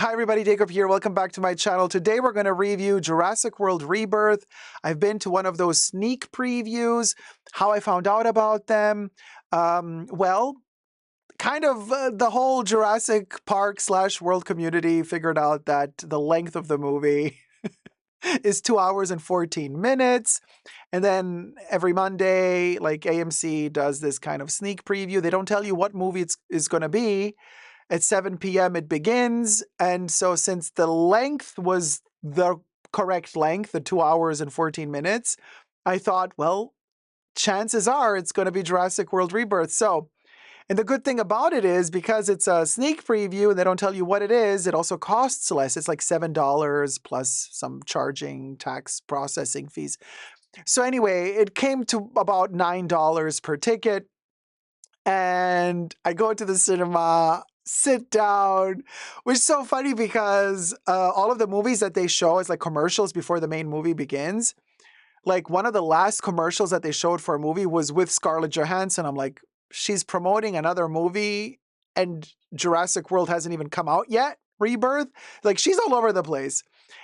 Hi everybody, Jacob here. Welcome back to my channel. Today we're going to review Jurassic World Rebirth. I've been to one of those sneak previews, how I found out about them. Well, the whole Jurassic Park / world community figured out that the length of the movie is 2 hours and 14 minutes. And then every Monday, like AMC does this kind of sneak preview. They don't tell you what movie it's going to be. At 7 p.m. it begins, and so since the length was the correct length, the 2 hours and 14 minutes, I thought, well, chances are it's going to be Jurassic World Rebirth. So, and the good thing about it is because it's a sneak preview and they don't tell you what it is, it also costs less. It's like $7 plus some charging, tax, processing fees. So anyway, it came to about $9 per ticket. And I go to the cinema, sit down, which is so funny because all of the movies that they show is like commercials before the main movie begins. Like one of the last commercials that they showed for a movie was with Scarlett Johansson. I'm like, she's promoting another movie and Jurassic World hasn't even come out yet, Rebirth. Like she's all over the place.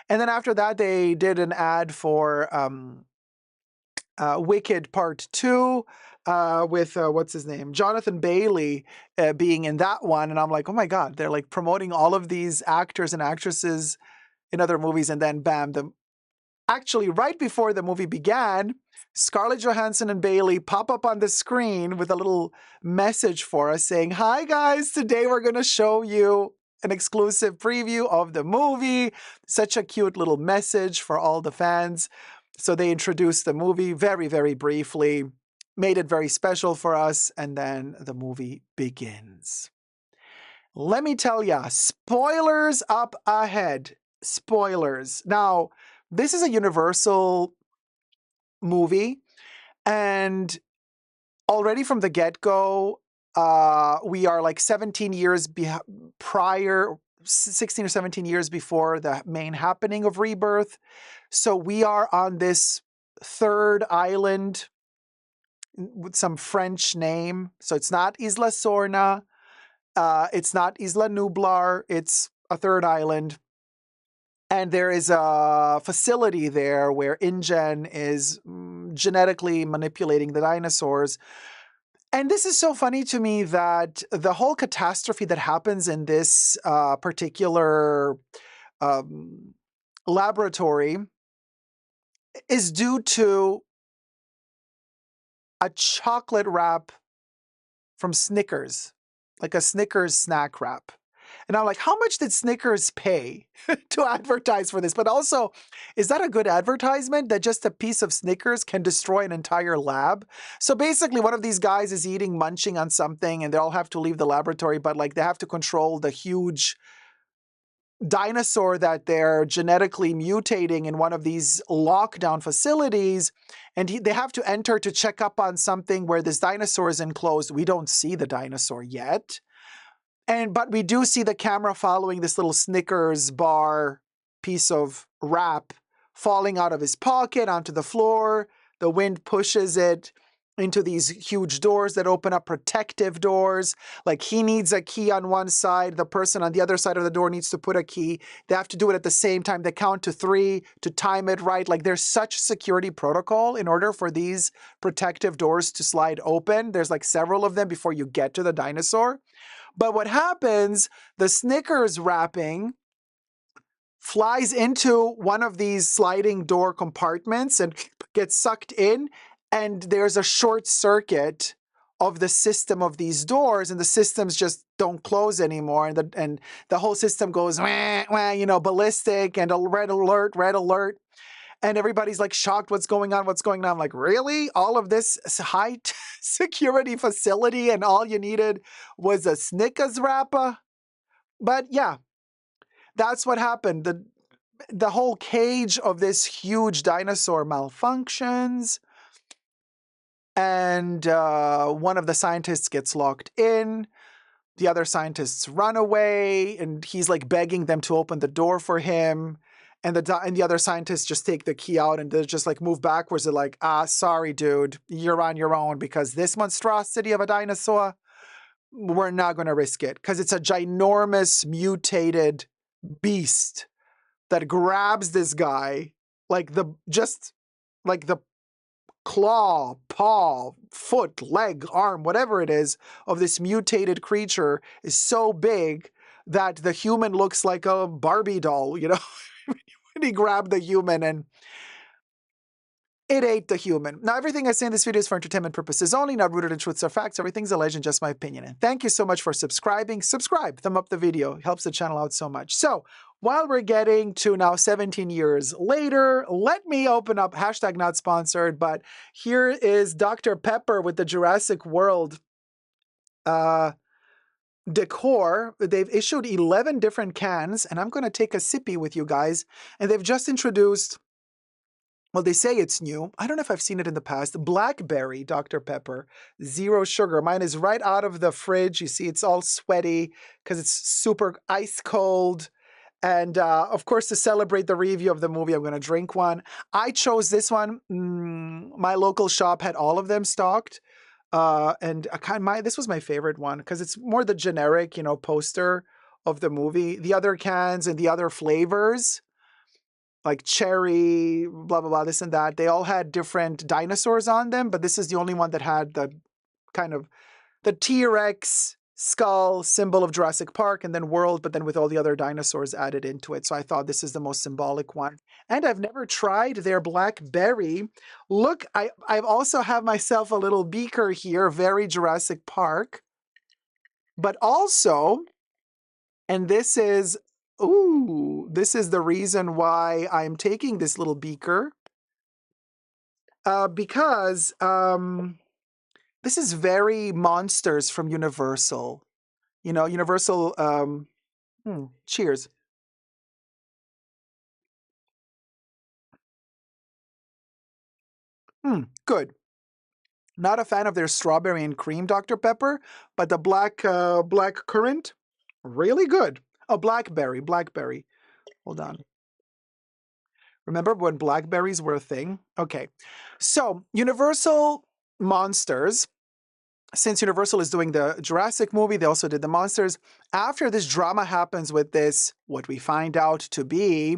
And then after that, they did an ad for Wicked Part 2 with, what's his name? Jonathan Bailey being in that one. And I'm like, oh my God, they're like promoting all of these actors and actresses in other movies. And then bam, actually right before the movie began, Scarlett Johansson and Bailey pop up on the screen with a little message for us saying, hi guys, today we're going to show you an exclusive preview of the movie. Such a cute little message for all the fans. So they introduced the movie very, very briefly, made it very special for us, and then the movie begins. Let me tell ya, spoilers up ahead. Spoilers. Now, this is a Universal movie, and already from the get-go, we are like 17 years prior, 16 or 17 years before the main happening of Rebirth. So we are on this third island with some French name. So it's not Isla Sorna. It's not Isla Nublar. It's a third island. And there is a facility there where InGen is genetically manipulating the dinosaurs. And this is so funny to me that the whole catastrophe that happens in this particular laboratory is due to a chocolate wrap from Snickers, like a Snickers snack wrap. And I'm like, how much did Snickers pay to advertise for this? But also, is that a good advertisement that just a piece of Snickers can destroy an entire lab? So basically, one of these guys is munching on something, and they all have to leave the laboratory, but like they have to control the huge dinosaur that they're genetically mutating in one of these lockdown facilities, and they have to enter to check up on something where this dinosaur is enclosed. We don't see the dinosaur yet, but we do see the camera following this little Snickers bar piece of wrap falling out of his pocket onto the floor. The wind pushes it into these huge doors that open up, protective doors. Like he needs a key on one side, the person on the other side of the door needs to put a key. They have to do it at the same time. They count to 3 to time it right. Like there's such security protocol in order for these protective doors to slide open. There's like several of them before you get to the dinosaur. But what happens, the Snickers wrapping flies into one of these sliding door compartments and gets sucked in, and there's a short circuit of the system of these doors, and the systems just don't close anymore, and the whole system goes wah, wah, you know, ballistic, and a red alert. And everybody's like shocked, what's going on? I'm like, really? All of this high security facility and all you needed was a Snickers wrapper? But yeah, that's what happened. The whole cage of this huge dinosaur malfunctions, and one of the scientists gets locked in. The other scientists run away, and he's like begging them to open the door for him. And the other scientists just take the key out and they just like move backwards. They're like, sorry, dude, you're on your own because this monstrosity of a dinosaur, we're not going to risk it because it's a ginormous mutated beast that grabs this guy, like the claw, paw, foot, leg, arm, whatever it is, of this mutated creature is so big that the human looks like a Barbie doll, you know? When he grabbed the human and it ate the human. Now, everything I say in this video is for entertainment purposes only, not rooted in truths or facts. Everything's a legend, just my opinion. And thank you so much for subscribing. Subscribe, thumb up the video. It helps the channel out so much. So, while we're getting to now 17 years later, let me open up, hashtag not sponsored, but here is Dr. Pepper with the Jurassic World decor. They've issued 11 different cans, and I'm going to take a sippy with you guys. And they've just introduced, well, they say it's new. I don't know if I've seen it in the past. Blackberry Dr. Pepper, 0 sugar. Mine is right out of the fridge. You see, it's all sweaty because it's super ice cold. And of course, to celebrate the review of the movie, I'm going to drink one. I chose this one. My local shop had all of them stocked. And this was my favorite one because it's more the generic, you know, poster of the movie. The other cans and the other flavors, like cherry, blah, blah, blah, this and that, they all had different dinosaurs on them, but this is the only one that had the kind of the T-Rex skull, symbol of Jurassic Park, and then world, but then with all the other dinosaurs added into it. So I thought this is the most symbolic one. And I've never tried their blackberry. Look, I've also have myself a little beaker here, very Jurassic Park. But also, and this is, ooh, this is the reason why I'm taking this little beaker. Because this is very Monsters from Universal. You know, Universal, cheers. Good. Not a fan of their strawberry and cream Dr. Pepper, but the black currant, really good. Oh, blackberry. Hold on. Remember when blackberries were a thing? Okay. So, Universal Monsters, since Universal is doing the Jurassic movie, they also did the Monsters. After this drama happens with this, what we find out to be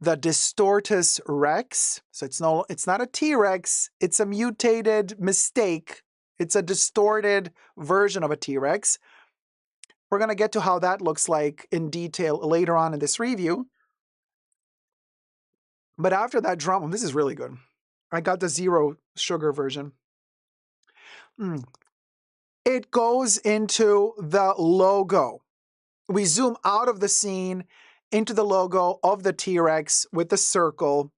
the Distortus Rex. So it's not a T-Rex, it's a mutated mistake. It's a distorted version of a T-Rex. We're going to get to how that looks like in detail later on in this review. But after that drama, this is really good. I got the 0 sugar version. It goes into the logo. We zoom out of the scene into the logo of the T-Rex with the circle,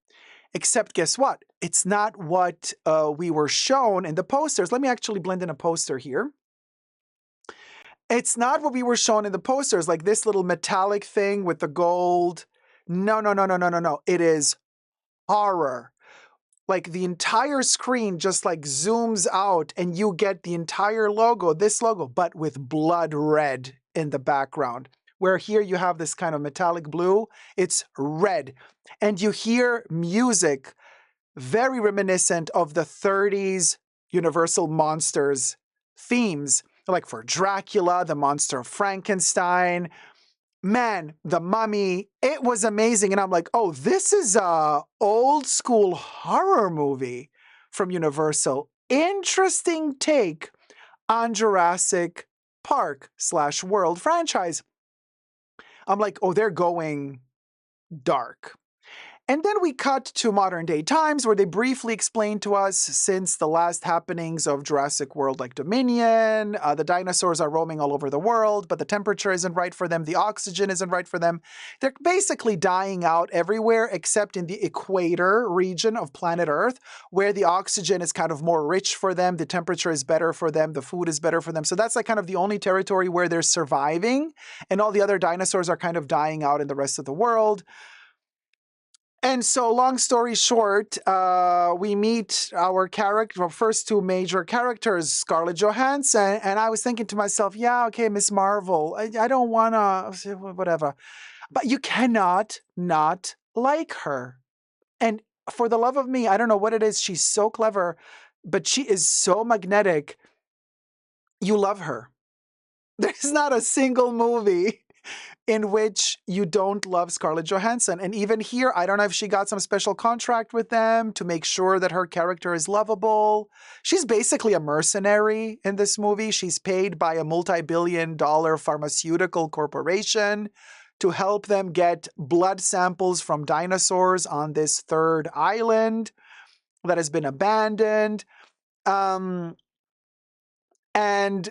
except guess what? It's not what we were shown in the posters. Let me actually blend in a poster here. It's not what we were shown in the posters, like this little metallic thing with the gold. No. It is horror. Like the entire screen just like zooms out and you get the entire logo, this logo, but with blood red in the background. Where here you have this kind of metallic blue, it's red. And you hear music very reminiscent of the 30s Universal Monsters themes, like for Dracula, the Monster of Frankenstein, man, The Mummy. It was amazing. And I'm like, oh, this is a old school horror movie from Universal. Interesting take on Jurassic Park / World franchise. I'm like, oh, they're going dark. And then we cut to modern day times where they briefly explain to us, since the last happenings of Jurassic World like Dominion, the dinosaurs are roaming all over the world, but the temperature isn't right for them, the oxygen isn't right for them. They're basically dying out everywhere except in the equator region of planet Earth, where the oxygen is kind of more rich for them, the temperature is better for them, the food is better for them. So that's like kind of the only territory where they're surviving, and all the other dinosaurs are kind of dying out in the rest of the world. And so, long story short, we meet our first 2 major characters, Scarlett Johansson, and I was thinking to myself, yeah, okay, Miss Marvel, I don't want to, whatever. But you cannot not like her. And for the love of me, I don't know what it is, she's so clever, but she is so magnetic. You love her. There's not a single movie in which you don't love Scarlett Johansson. And even here, I don't know if she got some special contract with them to make sure that her character is lovable. She's basically a mercenary in this movie. She's paid by a multi-billion-dollar pharmaceutical corporation to help them get blood samples from dinosaurs on this third island that has been abandoned.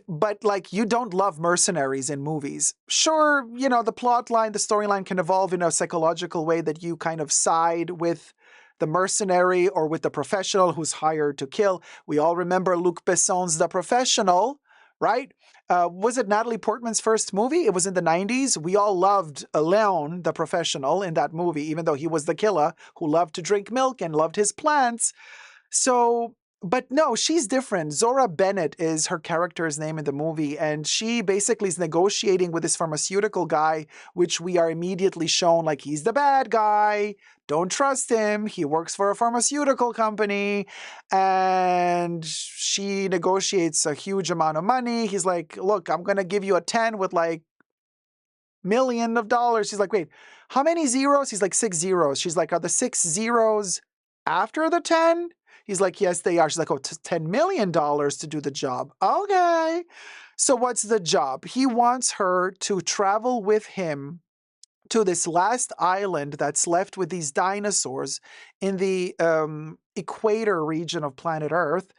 But like, you don't love mercenaries in movies. Sure, you know, the plot line, the storyline can evolve in a psychological way that you kind of side with the mercenary or with the professional who's hired to kill. We all remember Luc Besson's The Professional, right? Was it Natalie Portman's first movie? It was in the 90s. We all loved Leon, the professional, in that movie, even though he was the killer who loved to drink milk and loved his plants. So, but no, she's different. Zora Bennett is her character's name in the movie, and she basically is negotiating with this pharmaceutical guy, which we are immediately shown like he's the bad guy. Don't trust him. He works for a pharmaceutical company, and she negotiates a huge amount of money. He's like, look, I'm going to give you a 10 with like $1 million. She's like, wait, how many zeros? He's like, 6 zeros. She's like, are the 6 zeros after the 10? He's like, yes, they are. She's like, oh, $10 million to do the job. Okay. So what's the job? He wants her to travel with him to this last island that's left with these dinosaurs in the equator region of planet Earth,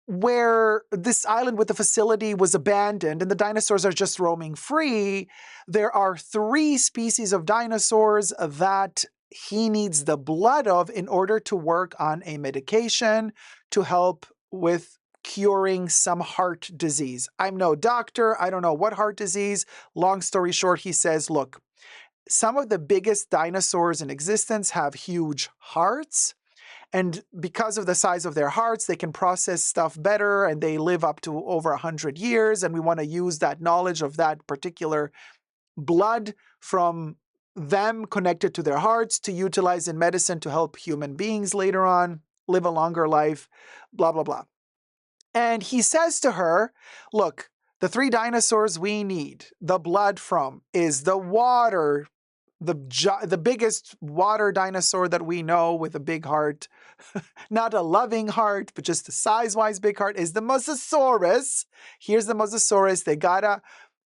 where this island with the facility was abandoned and the dinosaurs are just roaming free. There are 3 species of dinosaurs that he needs the blood of in order to work on a medication to help with curing some heart disease. I'm no doctor. I don't know what heart disease. Long story short, he says, look, some of the biggest dinosaurs in existence have huge hearts. And because of the size of their hearts, they can process stuff better and they live up to over 100 years. And we want to use that knowledge of that particular blood from them connected to their hearts to utilize in medicine to help human beings later on live a longer life, blah, blah, blah. And he says to her, look, the 3 dinosaurs we need the blood from is the water, the biggest water dinosaur that we know with a big heart, not a loving heart, but just a size-wise big heart, is the Mosasaurus. Here's the Mosasaurus. They gotta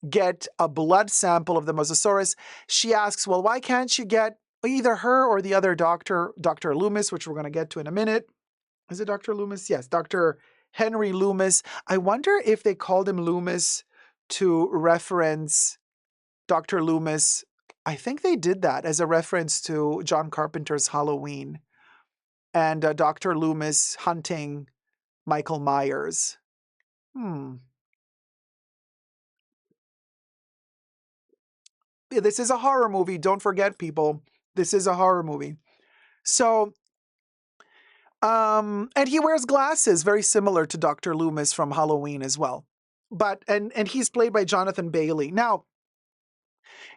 get a blood sample of the Mosasaurus. She asks, well, why can't you get either her or the other doctor, Dr. Loomis, which we're going to get to in a minute. Is it Dr. Loomis? Yes, Dr. Henry Loomis. I wonder if they called him Loomis to reference Dr. Loomis. I think they did that as a reference to John Carpenter's Halloween and Dr. Loomis hunting Michael Myers. This is a horror movie. Don't forget, people. This is a horror movie. So, and he wears glasses, very similar to Dr. Loomis from Halloween as well. But, and he's played by Jonathan Bailey. Now,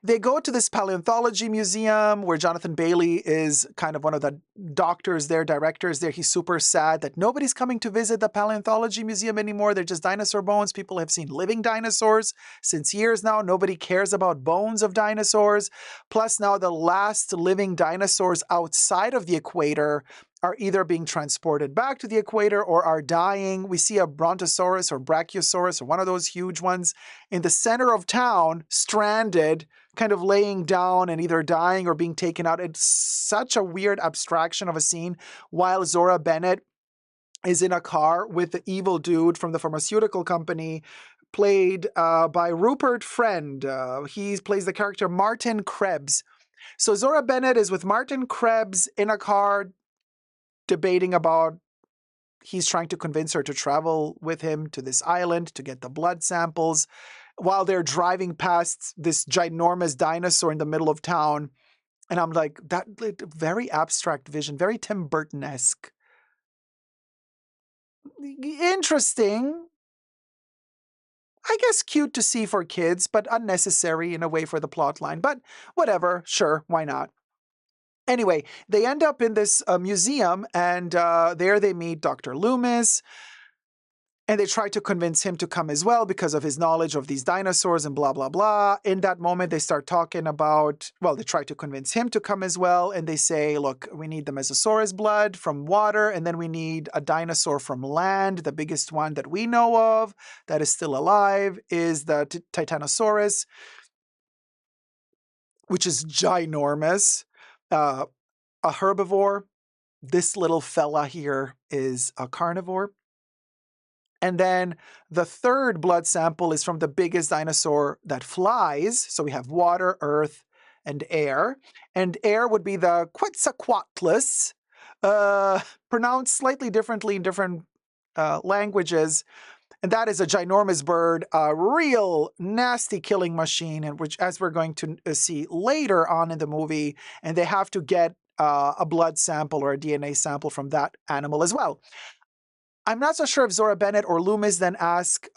they go to this paleontology museum where Jonathan Bailey is kind of one of the doctors there, directors there. He's super sad that nobody's coming to visit the paleontology museum anymore. They're just dinosaur bones. People have seen living dinosaurs since years now. Nobody cares about bones of dinosaurs. Plus now the last living dinosaurs outside of the equator are either being transported back to the equator or are dying. We see a Brontosaurus or Brachiosaurus or one of those huge ones in the center of town, stranded, kind of laying down and either dying or being taken out. It's such a weird abstraction of a scene while Zora Bennett is in a car with the evil dude from the pharmaceutical company played by Rupert Friend. He plays the character Martin Krebs. So Zora Bennett is with Martin Krebs in a car debating about, he's trying to convince her to travel with him to this island to get the blood samples while they're driving past this ginormous dinosaur in the middle of town. And I'm like, that very abstract vision, very Tim Burton-esque. Interesting. I guess cute to see for kids, but unnecessary in a way for the plot line. But whatever, sure, why not? Anyway, they end up in this museum, and there they meet Dr. Loomis. And they try to convince him to come as well because of his knowledge of these dinosaurs and blah, blah, blah. In that moment, they start talking about, well, they try to convince him to come as well. And they say, look, we need the Mesosaurus blood from water, and then we need a dinosaur from land. The biggest one that we know of that is still alive is the Titanosaurus, which is ginormous, a herbivore. This little fella here is a carnivore. And then the third blood sample is from the biggest dinosaur that flies. So we have water, earth, and air. And air would be the Quetzalcoatlus, pronounced slightly differently in different languages. And that is a ginormous bird, a real nasty killing machine, and which, as we're going to see later on in the movie, and they have to get a blood sample or a DNA sample from that animal as well. I'm not so sure if Zora Bennett or Loomis then ask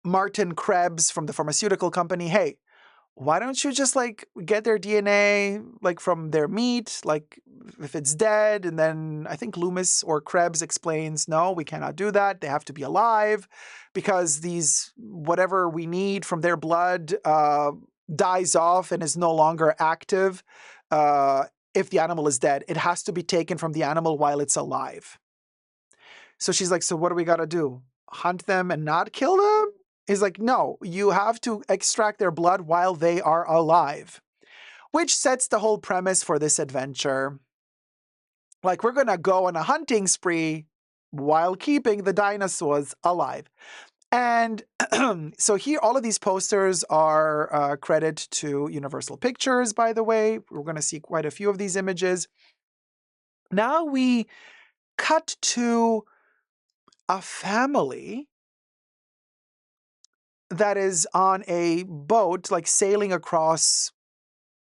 Martin Krebs from the pharmaceutical company, hey, why don't you just like get their DNA like from their meat, like if it's dead? And then I think Loomis or Krebs explains, no, we cannot do that. They have to be alive because these, whatever we need from their blood dies off and is no longer active if the animal is dead. It has to be taken from the animal while it's alive. So she's like, so what do we got to do? Hunt them and not kill them? He's like, no, you have to extract their blood while they are alive, which sets the whole premise for this adventure. Like, we're going to go on a hunting spree while keeping the dinosaurs alive. And so here, all of these posters are credit to Universal Pictures, by the way. We're going to see quite a few of these images. Now we cut to a family that is on a boat, like sailing across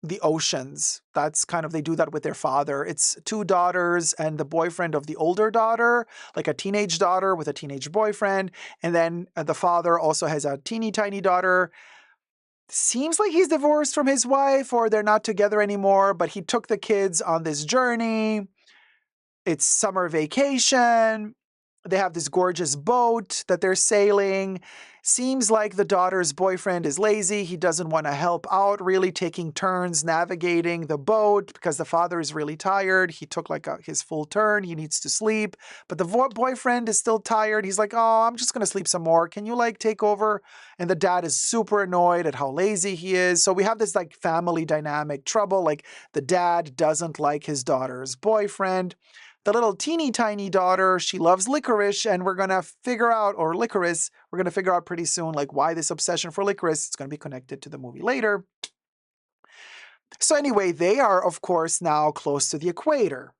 the oceans. That's kind of, they do that with their father. It's two daughters and the boyfriend of the older daughter, like a teenage daughter with a teenage boyfriend. And then the father also has a teeny tiny daughter. Seems like he's divorced from his wife or they're not together anymore, but he took the kids on this journey. It's summer vacation. They have this gorgeous boat that they're sailing. Seems like the daughter's boyfriend is lazy. He doesn't want to help out, really taking turns navigating the boat because the father is really tired. He took like his full turn. He needs to sleep. But the boyfriend is still tired. He's like, oh, I'm just going to sleep some more. Can you like take over? And the dad is super annoyed at how lazy he is. So we have this like family dynamic trouble. Like the dad doesn't like his daughter's boyfriend. The little teeny tiny daughter, she loves licorice, and we're going to figure out, or licorice, we're going to figure out pretty soon, like why this obsession for licorice. It's going to be connected to the movie later. So anyway, they are, of course, now close to the equator.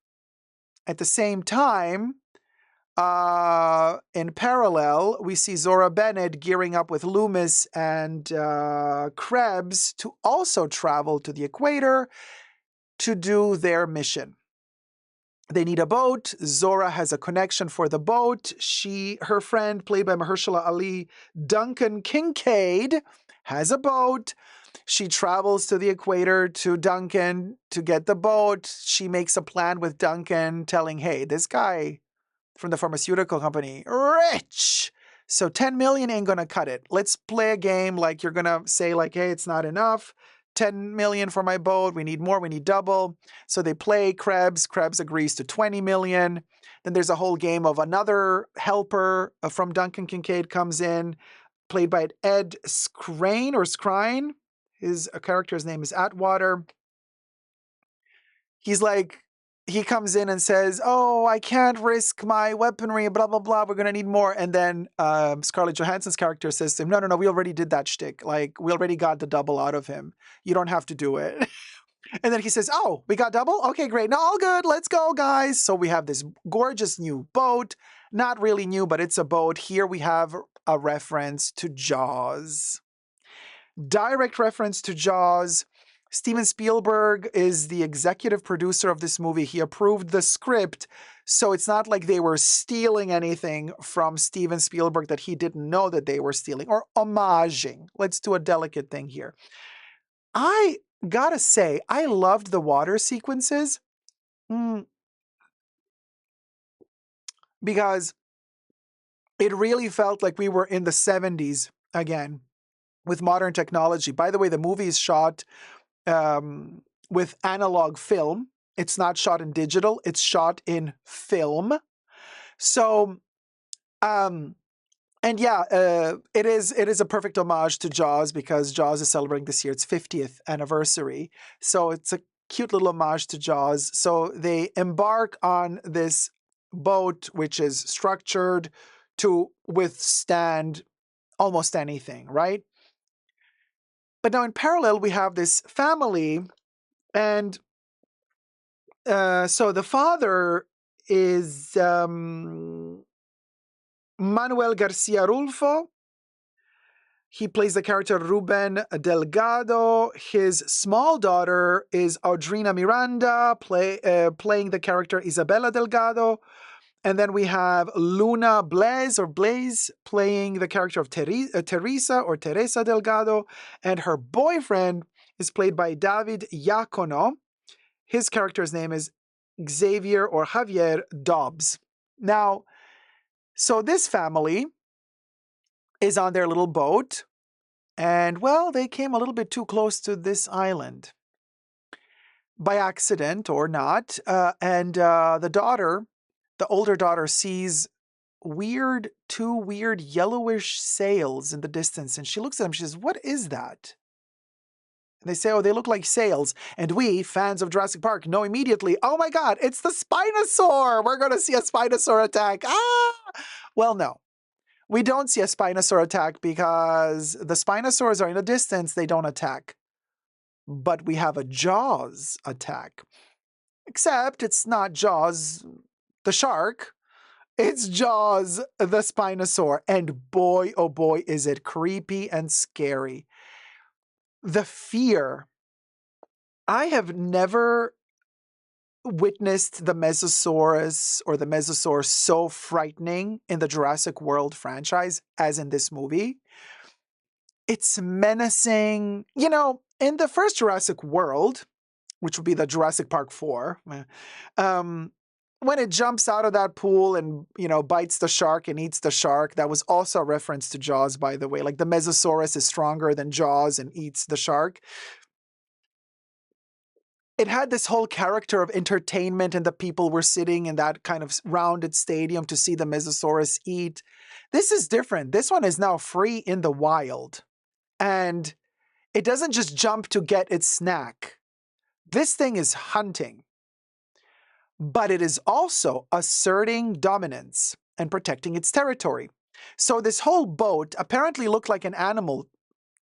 At the same time, in parallel, we see Zora Bennett gearing up with Loomis and Krebs to also travel to the equator to do their mission. They need a boat. Zora has a connection for the boat. Her friend, played by Mahershala Ali, Duncan Kincaid, has a boat. She travels to the equator to Duncan to get the boat. She makes a plan with Duncan, telling, hey, this guy from the pharmaceutical company, rich. So 10 million ain't gonna cut it. Let's play a game like you're gonna say like, hey, it's not enough. 10 million for my boat. We need more. We need double. So they play Krebs. Krebs agrees to 20 million. Then there's a whole game of another helper from Duncan Kincaid comes in, played by Ed Skrein or Skrine. His character's name is Atwater. He's like, he comes in and says, oh, I can't risk my weaponry, blah, blah, blah. We're going to need more. And then Scarlett Johansson's character says to him, no, we already did that shtick. Like, we already got the double out of him. You don't have to do it. And then he says, oh, we got double? Okay, great. No, all good. Let's go, guys. So we have this gorgeous new boat. Not really new, but it's a boat. Here we have a reference to Jaws. Direct reference to Jaws. Steven Spielberg is the executive producer of this movie. He approved the script, so it's not like they were stealing anything from Steven Spielberg that he didn't know that they were stealing, or homaging. Let's do a delicate thing here. I gotta say, I loved the water sequences because it really felt like we were in the 70s again with modern technology. By the way, the movie is shot with analog film. It's not shot in digital, it's shot in film. So, and yeah, it is a perfect homage to Jaws because Jaws is celebrating this year its 50th anniversary. So it's a cute little homage to Jaws. So they embark on this boat, which is structured to withstand almost anything, right? But now in parallel, we have this family, and so the father is Manuel Garcia Rulfo. He plays the character Ruben Delgado. His small daughter is Audrina Miranda, playing the character Isabela Delgado. And then we have Luna Blaze playing the character of Teresa Delgado. And her boyfriend is played by David Iacono. His character's name is Xavier or Javier Dobbs. Now, so this family is on their little boat, and well, they came a little bit too close to this island by accident or not. And the older daughter, sees two weird yellowish sails in the distance, and she looks at them. She says, "What is that?" And they say, "Oh, they look like sails." And we, fans of Jurassic Park, know immediately, "Oh my God, it's the Spinosaur! We're going to see a Spinosaur attack." Ah! Well, no. We don't see a Spinosaur attack because the Spinosaurs are in the distance. They don't attack. But we have a Jaws attack. Except it's not Jaws the shark. It's Jaws the Spinosaur. And boy, oh boy, is it creepy and scary. The fear. I have never witnessed the Mesosaurus or the Mesosaur so frightening in the Jurassic World franchise as in this movie. It's menacing. You know, in the first Jurassic World, which would be the Jurassic Park 4, when it jumps out of that pool and, you know, bites the shark and eats the shark, that was also a reference to Jaws, by the way. Like the Mesosaurus is stronger than Jaws and eats the shark. It had this whole character of entertainment, and the people were sitting in that kind of rounded stadium to see the Mesosaurus eat. This is different. This one is now free in the wild. And it doesn't just jump to get its snack. This thing is hunting. But it is also asserting dominance and protecting its territory. So this whole boat apparently looked like an animal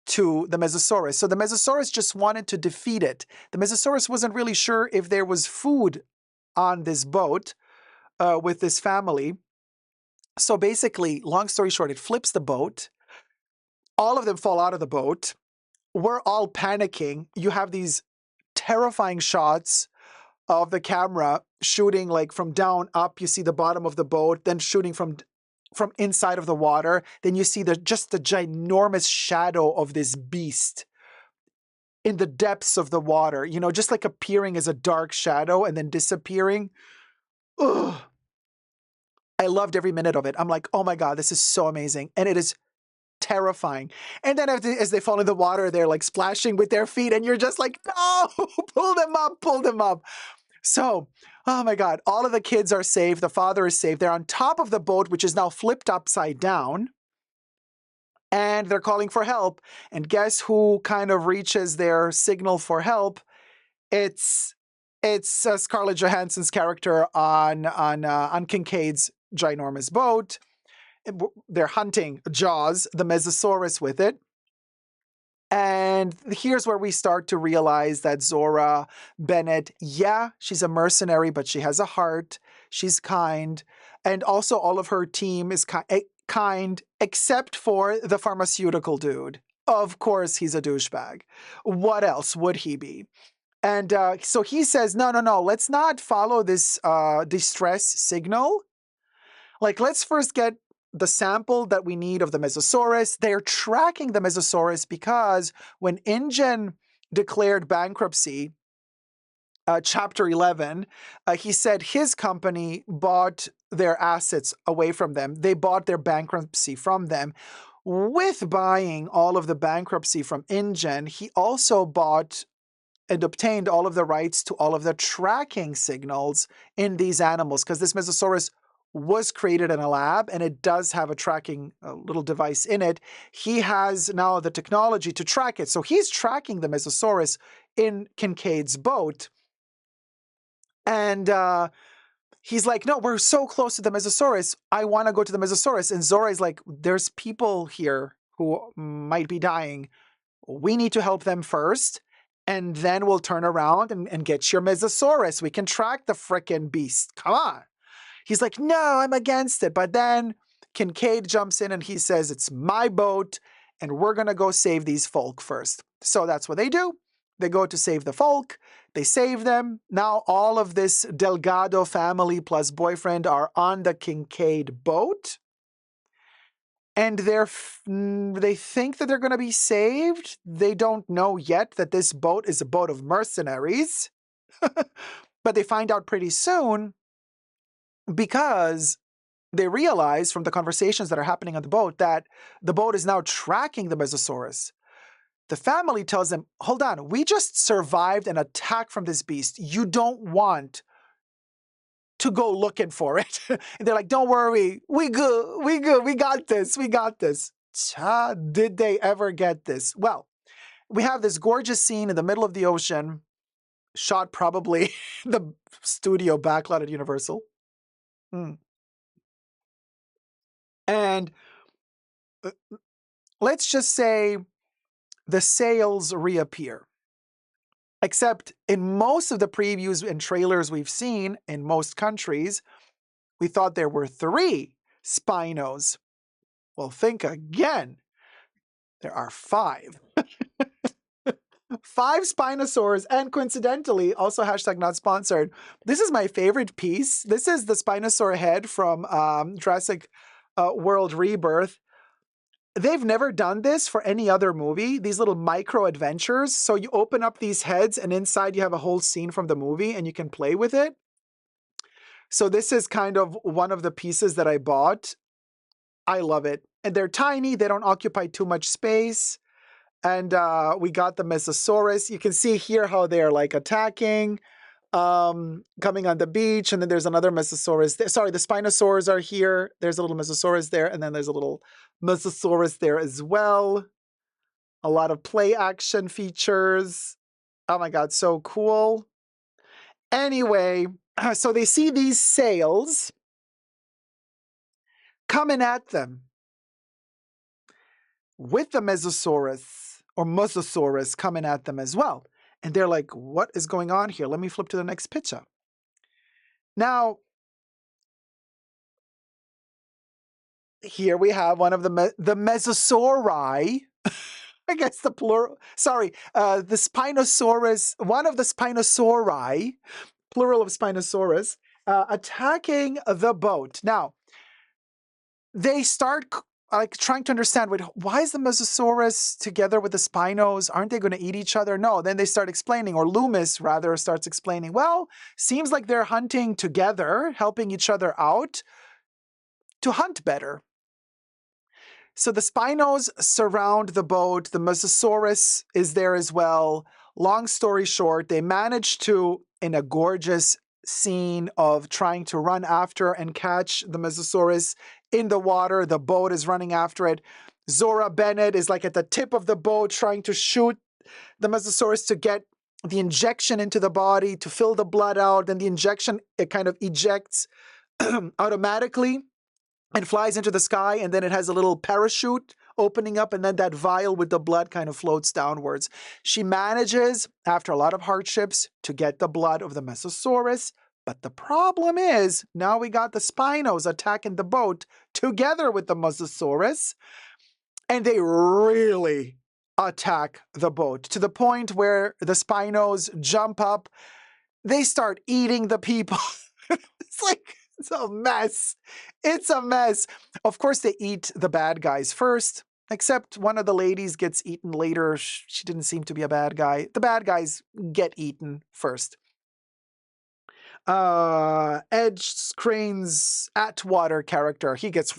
to the Mesosaurus. So the Mesosaurus just wanted to defeat it. The Mesosaurus wasn't really sure if there was food on this boat with this family. So basically, long story short, it flips the boat. All of them fall out of the boat. We're all panicking. You have these terrifying shots of the camera shooting like from down up. You see the bottom of the boat, then shooting from inside of the water. Then you see just the ginormous shadow of this beast in the depths of the water, you know, just like appearing as a dark shadow and then disappearing. Ugh. I loved every minute of it. I'm like, oh my God, this is so amazing. And it is terrifying. And then as they fall in the water, they're like splashing with their feet, and you're just like, no, pull them up, pull them up. So, oh my God, all of the kids are safe. The father is safe. They're on top of the boat, which is now flipped upside down. And they're calling for help. And guess who kind of reaches their signal for help? It's Scarlett Johansson's character on Kincaid's ginormous boat. They're hunting Jaws, the Mesosaurus, with it. And here's where we start to realize that Zora Bennett, yeah, she's a mercenary, but she has a heart. She's kind. And also all of her team is kind, except for the pharmaceutical dude. Of course, he's a douchebag. What else would he be? And so he says, no, let's not follow this distress signal. Like, let's first get the sample that we need of the Mesosaurus. They're tracking the Mesosaurus because when InGen declared bankruptcy, chapter 11, he said his company bought their assets away from them. They bought their bankruptcy from them. With buying all of the bankruptcy from InGen, he also bought and obtained all of the rights to all of the tracking signals in these animals, because this Mesosaurus was created in a lab and it does have a tracking little device in it. He has now the technology to track it. So he's tracking the Mesosaurus in Kincaid's boat. And he's like, no, we're so close to the Mesosaurus. I want to go to the Mesosaurus. And Zora's like, there's people here who might be dying. We need to help them first. And then we'll turn around and get your Mesosaurus. We can track the frickin' beast. Come on. He's like, no, I'm against it. But then Kincaid jumps in and he says, it's my boat and we're going to go save these folk first. So that's what they do. They go to save the folk. They save them. Now all of this Delgado family plus boyfriend are on the Kincaid boat. And they think that they're going to be saved. They don't know yet that this boat is a boat of mercenaries. But they find out pretty soon, because they realize from the conversations that are happening on the boat that the boat is now tracking the Mesosaurus. The family tells them, hold on, we just survived an attack from this beast. You don't want to go looking for it. And they're like, don't worry, we good, we got this. Did they ever get this? Well, we have this gorgeous scene in the middle of the ocean, shot probably the studio backlot at Universal. And let's just say the sails reappear. Except in most of the previews and trailers we've seen in most countries, we thought there were 3 Spinos. Well, think again. There are 5. 5 Spinosaurs, and coincidentally, also hashtag not sponsored. This is my favorite piece. This is the Spinosaur head from Jurassic World Rebirth. They've never done this for any other movie, these little micro adventures. So you open up these heads and inside you have a whole scene from the movie and you can play with it. So this is kind of one of the pieces that I bought. I love it. And they're tiny. They don't occupy too much space. And we got the Mesosaurus. You can see here how they're like attacking, coming on the beach. And then there's another Mesosaurus. Sorry, the Spinosaurs are here. There's a little Mesosaurus there. And then there's a little Mesosaurus there as well. A lot of play action features. Oh my God, so cool. Anyway, so they see these sails coming at them with the Mesosaurus or Mosasaurus coming at them as well. And they're like, what is going on here? Let me flip to the next picture. Now, here we have one of the Mesosauri. I guess the plural, sorry, the Spinosaurus, one of the Spinosauri, plural of Spinosaurus, attacking the boat. Now, they start like trying to understand, wait, why is the Mesosaurus together with the Spinos? Aren't they going to eat each other? No, then they start explaining, or Loomis rather starts explaining, well, seems like they're hunting together, helping each other out to hunt better. So the Spinos surround the boat. The Mosasaurus is there as well. Long story short, they manage to, in a gorgeous scene of trying to run after and catch the Mosasaurus in the water. The boat is running after it. Zora Bennett is like at the tip of the boat trying to shoot the Mosasaurus to get the injection into the body, to fill the blood out. Then the injection, it kind of ejects automatically and flies into the sky, and then it has a little parachute opening up, and then that vial with the blood kind of floats downwards. She manages, after a lot of hardships, to get the blood of the Mesosaurus, but the problem is, now we got the Spinos attacking the boat together with the Mosasaurus, and they really attack the boat, to the point where the Spinos jump up, they start eating the people. It's like, it's a mess. It's a mess. Of course, they eat the bad guys first, except one of the ladies gets eaten later. She didn't seem to be a bad guy. The bad guys get eaten first. Edge Crane's Atwater character, he gets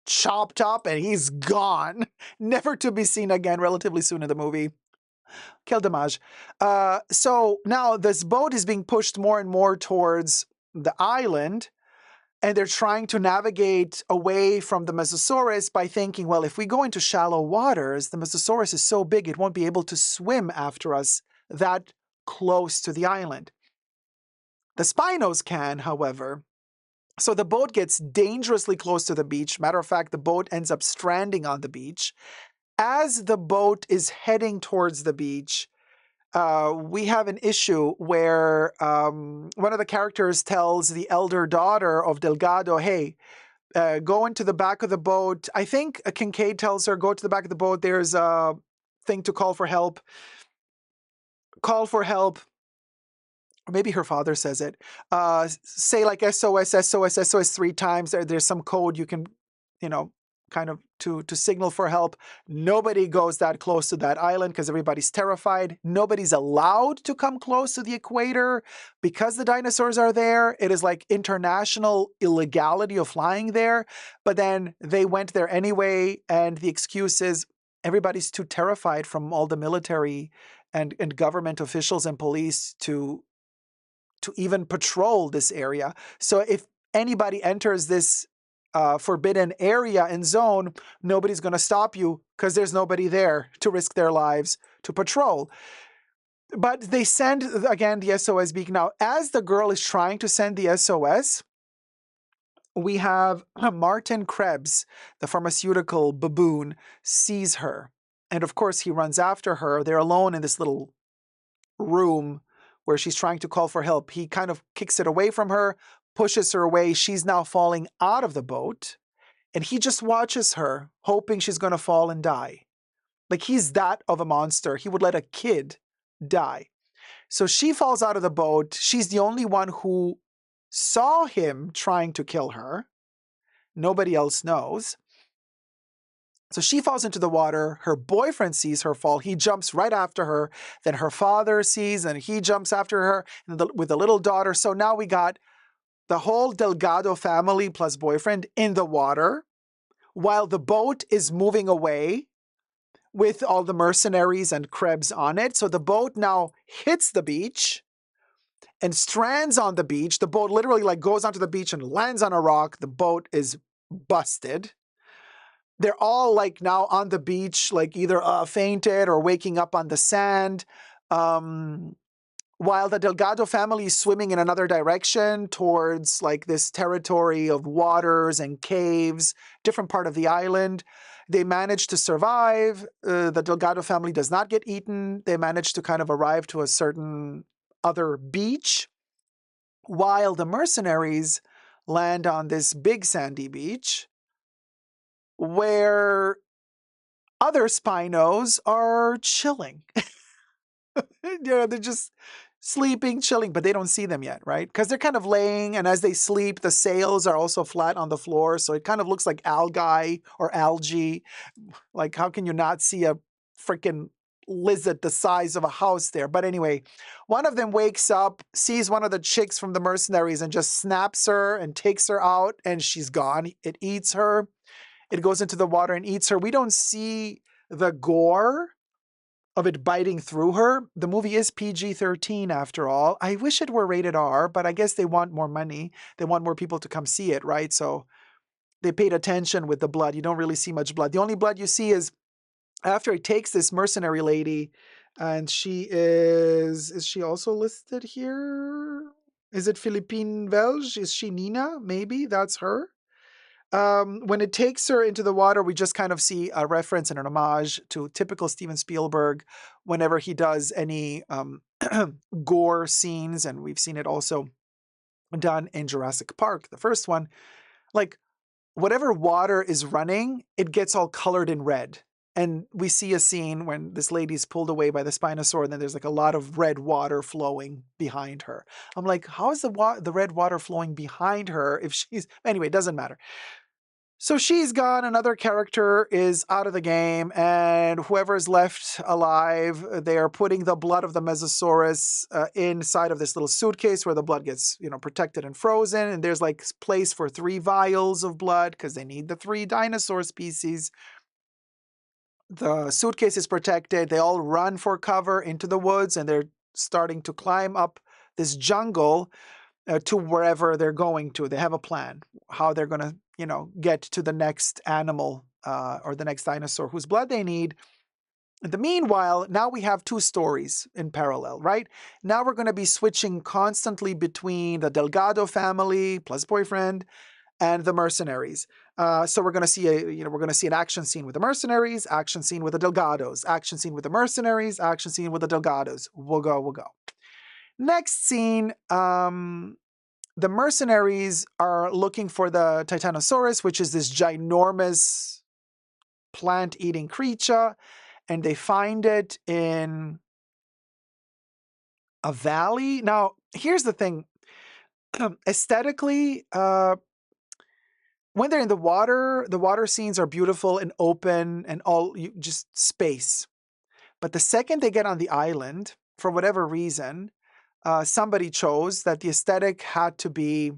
chopped up and he's gone. Never to be seen again relatively soon in the movie. Quel dommage. So now this boat is being pushed more and more towards the island, and they're trying to navigate away from the Mesosaurus by thinking, well, if we go into shallow waters, the Mesosaurus is so big it won't be able to swim after us that close to the island. The Spinos can, however. So the boat gets dangerously close to the beach. Matter of fact, the boat ends up stranding on the beach. As the boat is heading towards the beach, we have an issue where one of the characters tells the elder daughter of Delgado, hey, go into the back of the boat. I think Kincaid tells her, go to the back of the boat. There's a thing to call for help. Call for help. Or maybe her father says it. Say like SOS, SOS, SOS 3 times. There's some code you can, kind of to signal for help. Nobody goes that close to that island because everybody's terrified. Nobody's allowed to come close to the equator because the dinosaurs are there. It is like international illegality of flying there. But then they went there anyway, and the excuse is everybody's too terrified from all the military and government officials and police to even patrol this area. So if anybody enters this forbidden area and zone, nobody's going to stop you because there's nobody there to risk their lives to patrol. But they send, again, the SOS beacon. Now, as the girl is trying to send the SOS, we have Martin Krebs, the pharmaceutical baboon, sees her. And of course, he runs after her. They're alone in this little room where she's trying to call for help. He kind of kicks it away from her, pushes her away. She's now falling out of the boat, and he just watches her, hoping she's going to fall and die. Like, he's that of a monster. He would let a kid die. So she falls out of the boat. She's the only one who saw him trying to kill her. Nobody else knows. So she falls into the water. Her boyfriend sees her fall. He jumps right after her. Then her father sees, and he jumps after her with the little daughter. So now we got the whole Delgado family plus boyfriend in the water while the boat is moving away with all the mercenaries and Krebs on it. So the boat now hits the beach and strands on the beach. The boat literally goes onto the beach and lands on a rock. The boat is busted. They're all now on the beach, either fainted or waking up on the sand. While the Delgado family is swimming in another direction towards this territory of waters and caves, different part of the island. They manage to survive. The Delgado family does not get eaten. They manage to kind of arrive to a certain other beach, while the mercenaries land on this big sandy beach where other Spinos are chilling. They're just sleeping, chilling, but they don't see them yet, right? Because they're kind of laying, and as they sleep, the sails are also flat on the floor, so it kind of looks like algae or algae. Like, how can you not see a freaking lizard the size of a house there? But anyway, one of them wakes up, sees one of the chicks from the mercenaries, and just snaps her and takes her out, and she's gone. It eats her. It goes into the water and eats her. We don't see the gore of it biting through her. The movie is PG-13 after all. I wish it were rated R, but I guess they want more money. They want more people to come see it, right? So they paid attention with the blood. You don't really see much blood. The only blood you see is after he takes this mercenary lady, and is she also listed here? Is it Philippine Welsh? Is she Nina? Maybe that's her. When it takes her into the water, we just kind of see a reference and an homage to typical Steven Spielberg whenever he does any gore scenes, and we've seen it also done in Jurassic Park, the first one. Whatever water is running, it gets all colored in red. And we see a scene when this lady's pulled away by the Spinosaur, and then there's a lot of red water flowing behind her. I'm like, how is the red water flowing behind her if she's... Anyway, it doesn't matter. So she's gone, another character is out of the game, and whoever is left alive, they are putting the blood of the Mesosaurus inside of this little suitcase where the blood gets, protected and frozen. And there's like place for 3 vials of blood because they need the 3 dinosaur species. The suitcase is protected. They all run for cover into the woods, and they're starting to climb up this jungle to wherever they're going to. They have a plan how they're going to, get to the next animal or the next dinosaur whose blood they need. In the meanwhile, now we have 2 stories in parallel, right? Now we're going to be switching constantly between the Delgado family plus boyfriend and the mercenaries. So we're going to see an action scene with the mercenaries, action scene with the Delgados, action scene with the mercenaries, action scene with the Delgados. We'll go. Next scene, the mercenaries are looking for the Titanosaurus, which is this ginormous plant-eating creature, and they find it in a valley. Now, here's the thing. Aesthetically, when they're in the water scenes are beautiful and open and just space. But the second they get on the island, for whatever reason, somebody chose that the aesthetic had to be,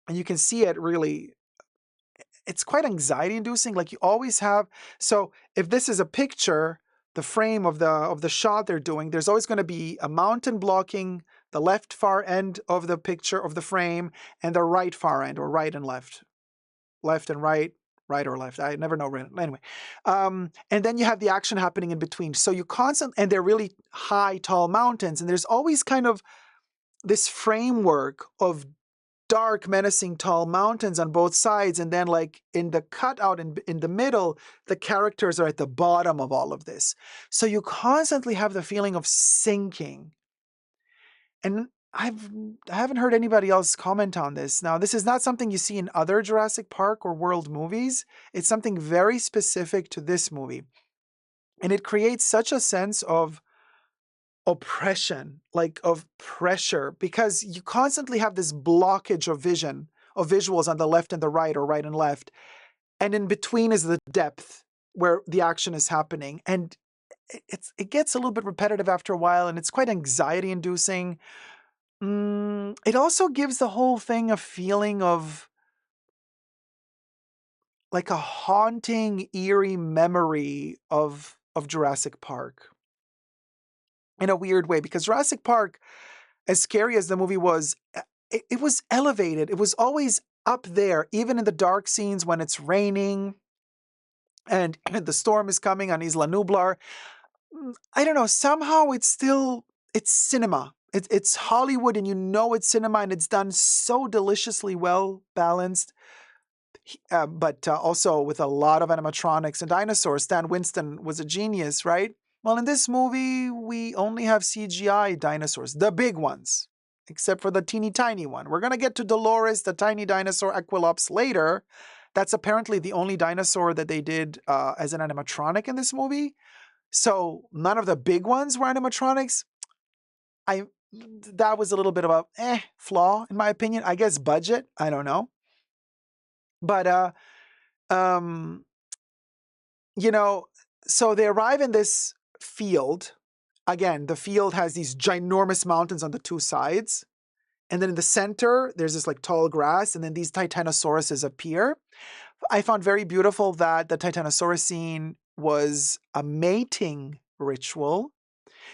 and you can see it really, it's quite anxiety inducing. Like you always have. So if this is a picture, the frame of the shot they're doing, there's always going to be a mountain blocking the left far end of the picture of the frame and the right far end, or right and left and right or left. I never know. Anyway. And then you have the action happening in between. So and they're really high, tall mountains. And there's always kind of this framework of dark, menacing, tall mountains on both sides. And then like in the cutout in the middle, the characters are at the bottom of all of this. So you constantly have the feeling of sinking. And I haven't heard anybody else comment on this. Now, this is not something you see in other Jurassic Park or World movies. It's something very specific to this movie. And it creates such a sense of oppression, like of pressure, because you constantly have this blockage of visuals on the left and the right, or right and left. And in between is the depth where the action is happening. And it gets a little bit repetitive after a while, and it's quite anxiety inducing. It also gives the whole thing a feeling of like a haunting, eerie memory of Jurassic Park in a weird way, because Jurassic Park, as scary as the movie was, it was elevated. It was always up there, even in the dark scenes when it's raining and the storm is coming on Isla Nublar. I don't know, somehow it's cinema. It's Hollywood, and you know it's cinema, and it's done so deliciously well balanced, but also with a lot of animatronics and dinosaurs. Stan Winston was a genius, right? Well, in this movie, we only have CGI dinosaurs, the big ones, except for the teeny tiny one. We're going to get to Dolores, the tiny dinosaur Equilops, later. That's apparently the only dinosaur that they did as an animatronic in this movie. So none of the big ones were animatronics. That was a little bit of a flaw, in my opinion. I guess budget. I don't know. But, so they arrive in this field. Again, the field has these ginormous mountains on the 2 sides. And then in the center, there's this like tall grass, and then these Titanosauruses appear. I found very beautiful that the Titanosaurus scene was a mating ritual.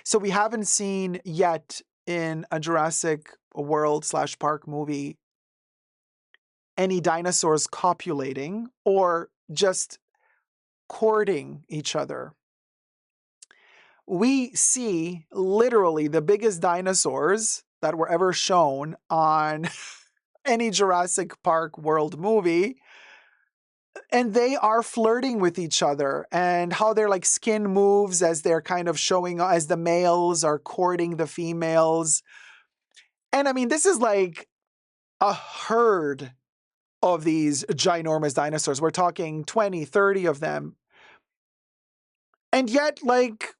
So we haven't seen yet in a Jurassic World / Park movie any dinosaurs copulating or just courting each other. We see literally the biggest dinosaurs that were ever shown on any Jurassic Park World movie, and they are flirting with each other, and how their like skin moves as they're kind of showing, as the males are courting the females. And I mean, this is like a herd of these ginormous dinosaurs. We're talking 20, 30 of them. And yet, like,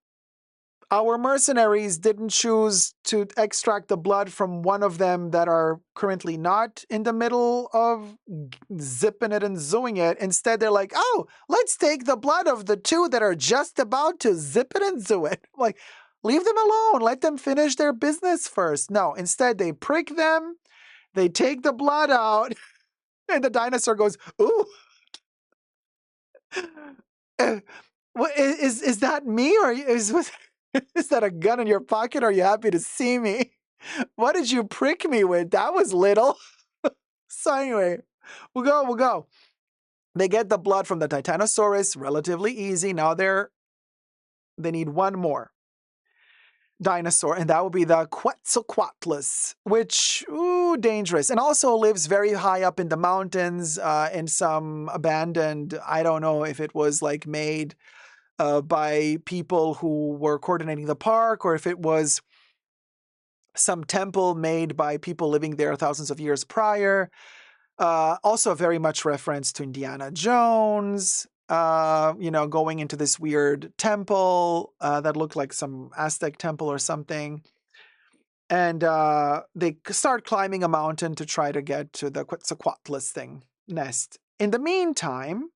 Our mercenaries didn't choose to extract the blood from one of them that are currently not in the middle of zipping it and zooing it. Instead, they're like, oh, let's take the blood of the two that are just about to zip it and zoo it. Like, leave them alone. Let them finish their business first. No, instead, they prick them, they take the blood out, and the dinosaur goes, ooh. Is that me, or is that a gun in your pocket? Are you happy to see me? What did you prick me with? That was little. So anyway, we'll go. They get the blood from the Titanosaurus, relatively easy. Now they need one more dinosaur, and that would be the Quetzalcoatlus, which, ooh, dangerous. And also lives very high up in the mountains, in some abandoned, I don't know if it was like made by people who were coordinating the park, or if it was some temple made by people living there thousands of years prior. Also very much reference to Indiana Jones, going into this weird temple that looked like some Aztec temple or something. And they start climbing a mountain to try to get to the Quetzalcoatlus nest. In the meantime,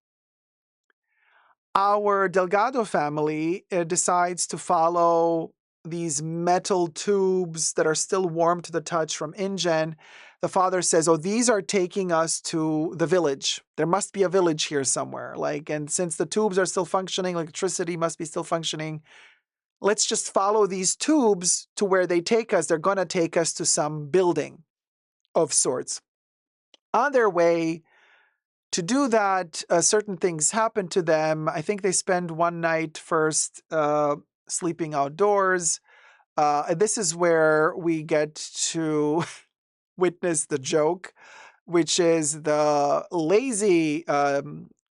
our Delgado family decides to follow these metal tubes that are still warm to the touch from InGen. The father says, oh, these are taking us to the village. There must be a village here somewhere. And since the tubes are still functioning, electricity must be still functioning. Let's just follow these tubes to where they take us. They're going to take us to some building of sorts. On their way to do that, certain things happen to them. I think they spend one night first sleeping outdoors. This is where we get to witness the joke, which is the lazy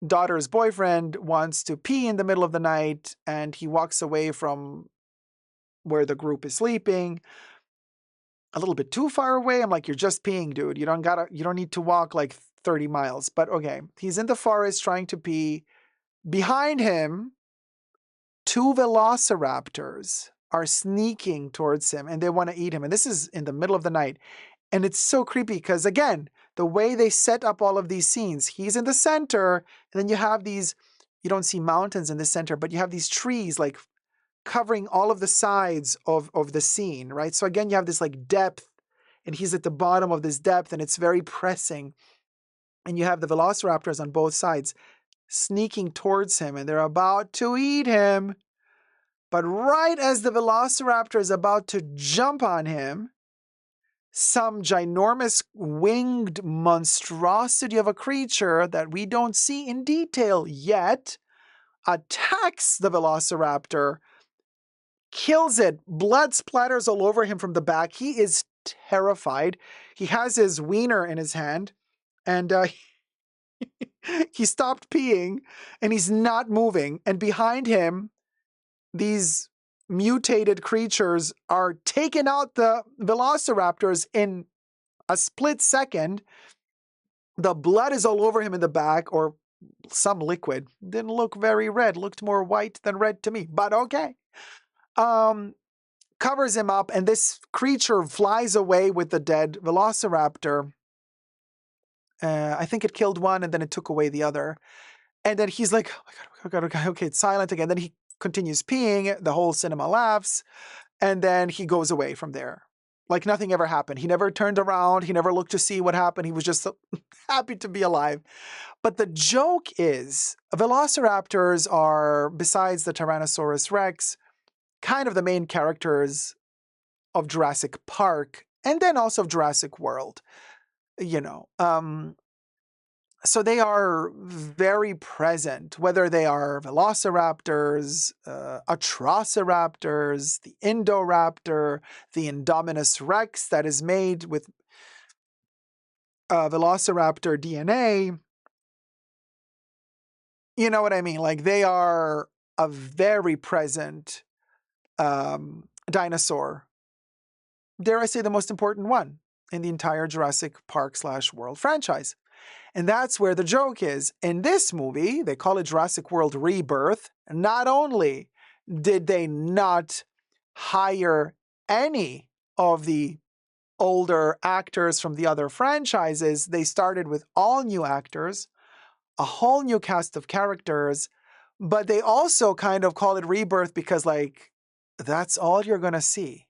daughter's boyfriend wants to pee in the middle of the night, and he walks away from where the group is sleeping a little bit too far away. I'm like, you're just peeing, dude. You don't need to walk like 30 miles. But okay, he's in the forest trying to pee. Behind him, two velociraptors are sneaking towards him, and they want to eat him. And this is in the middle of the night. And it's so creepy because, again, the way they set up all of these scenes, he's in the center, and then you have these, you don't see mountains in the center, but you have these trees like covering all of the sides of the scene, right? So again, you have this like depth, and he's at the bottom of this depth, and it's very pressing. And you have the velociraptors on both sides sneaking towards him, and they're about to eat him. But right as the velociraptor is about to jump on him, some ginormous winged monstrosity of a creature that we don't see in detail yet attacks the velociraptor, kills it, blood splatters all over him from the back. He is terrified. He has his wiener in his hand, and he stopped peeing, and he's not moving. And behind him, these mutated creatures are taking out the velociraptors in a split second. The blood is all over him in the back, or some liquid. Didn't look very red, looked more white than red to me, but okay. Covers him up, and this creature flies away with the dead velociraptor. I think it killed one, and then it took away the other. And then he's like, oh my God, okay, it's silent again. Then he continues peeing. The whole cinema laughs. And then he goes away from there. Like nothing ever happened. He never turned around. He never looked to see what happened. He was just so happy to be alive. But the joke is, velociraptors are, besides the Tyrannosaurus Rex, kind of the main characters of Jurassic Park, and then also of Jurassic World. So they are very present, whether they are velociraptors, atrociraptors, the Indoraptor, the Indominus Rex that is made with velociraptor DNA. You know what I mean? Like, they are a very present dinosaur. Dare I say the most important one in the entire Jurassic Park/World franchise. And that's where the joke is. In this movie, they call it Jurassic World Rebirth. Not only did they not hire any of the older actors from the other franchises. They started with all new actors, a whole new cast of characters, but they also kind of call it Rebirth because, like, that's all you're going to see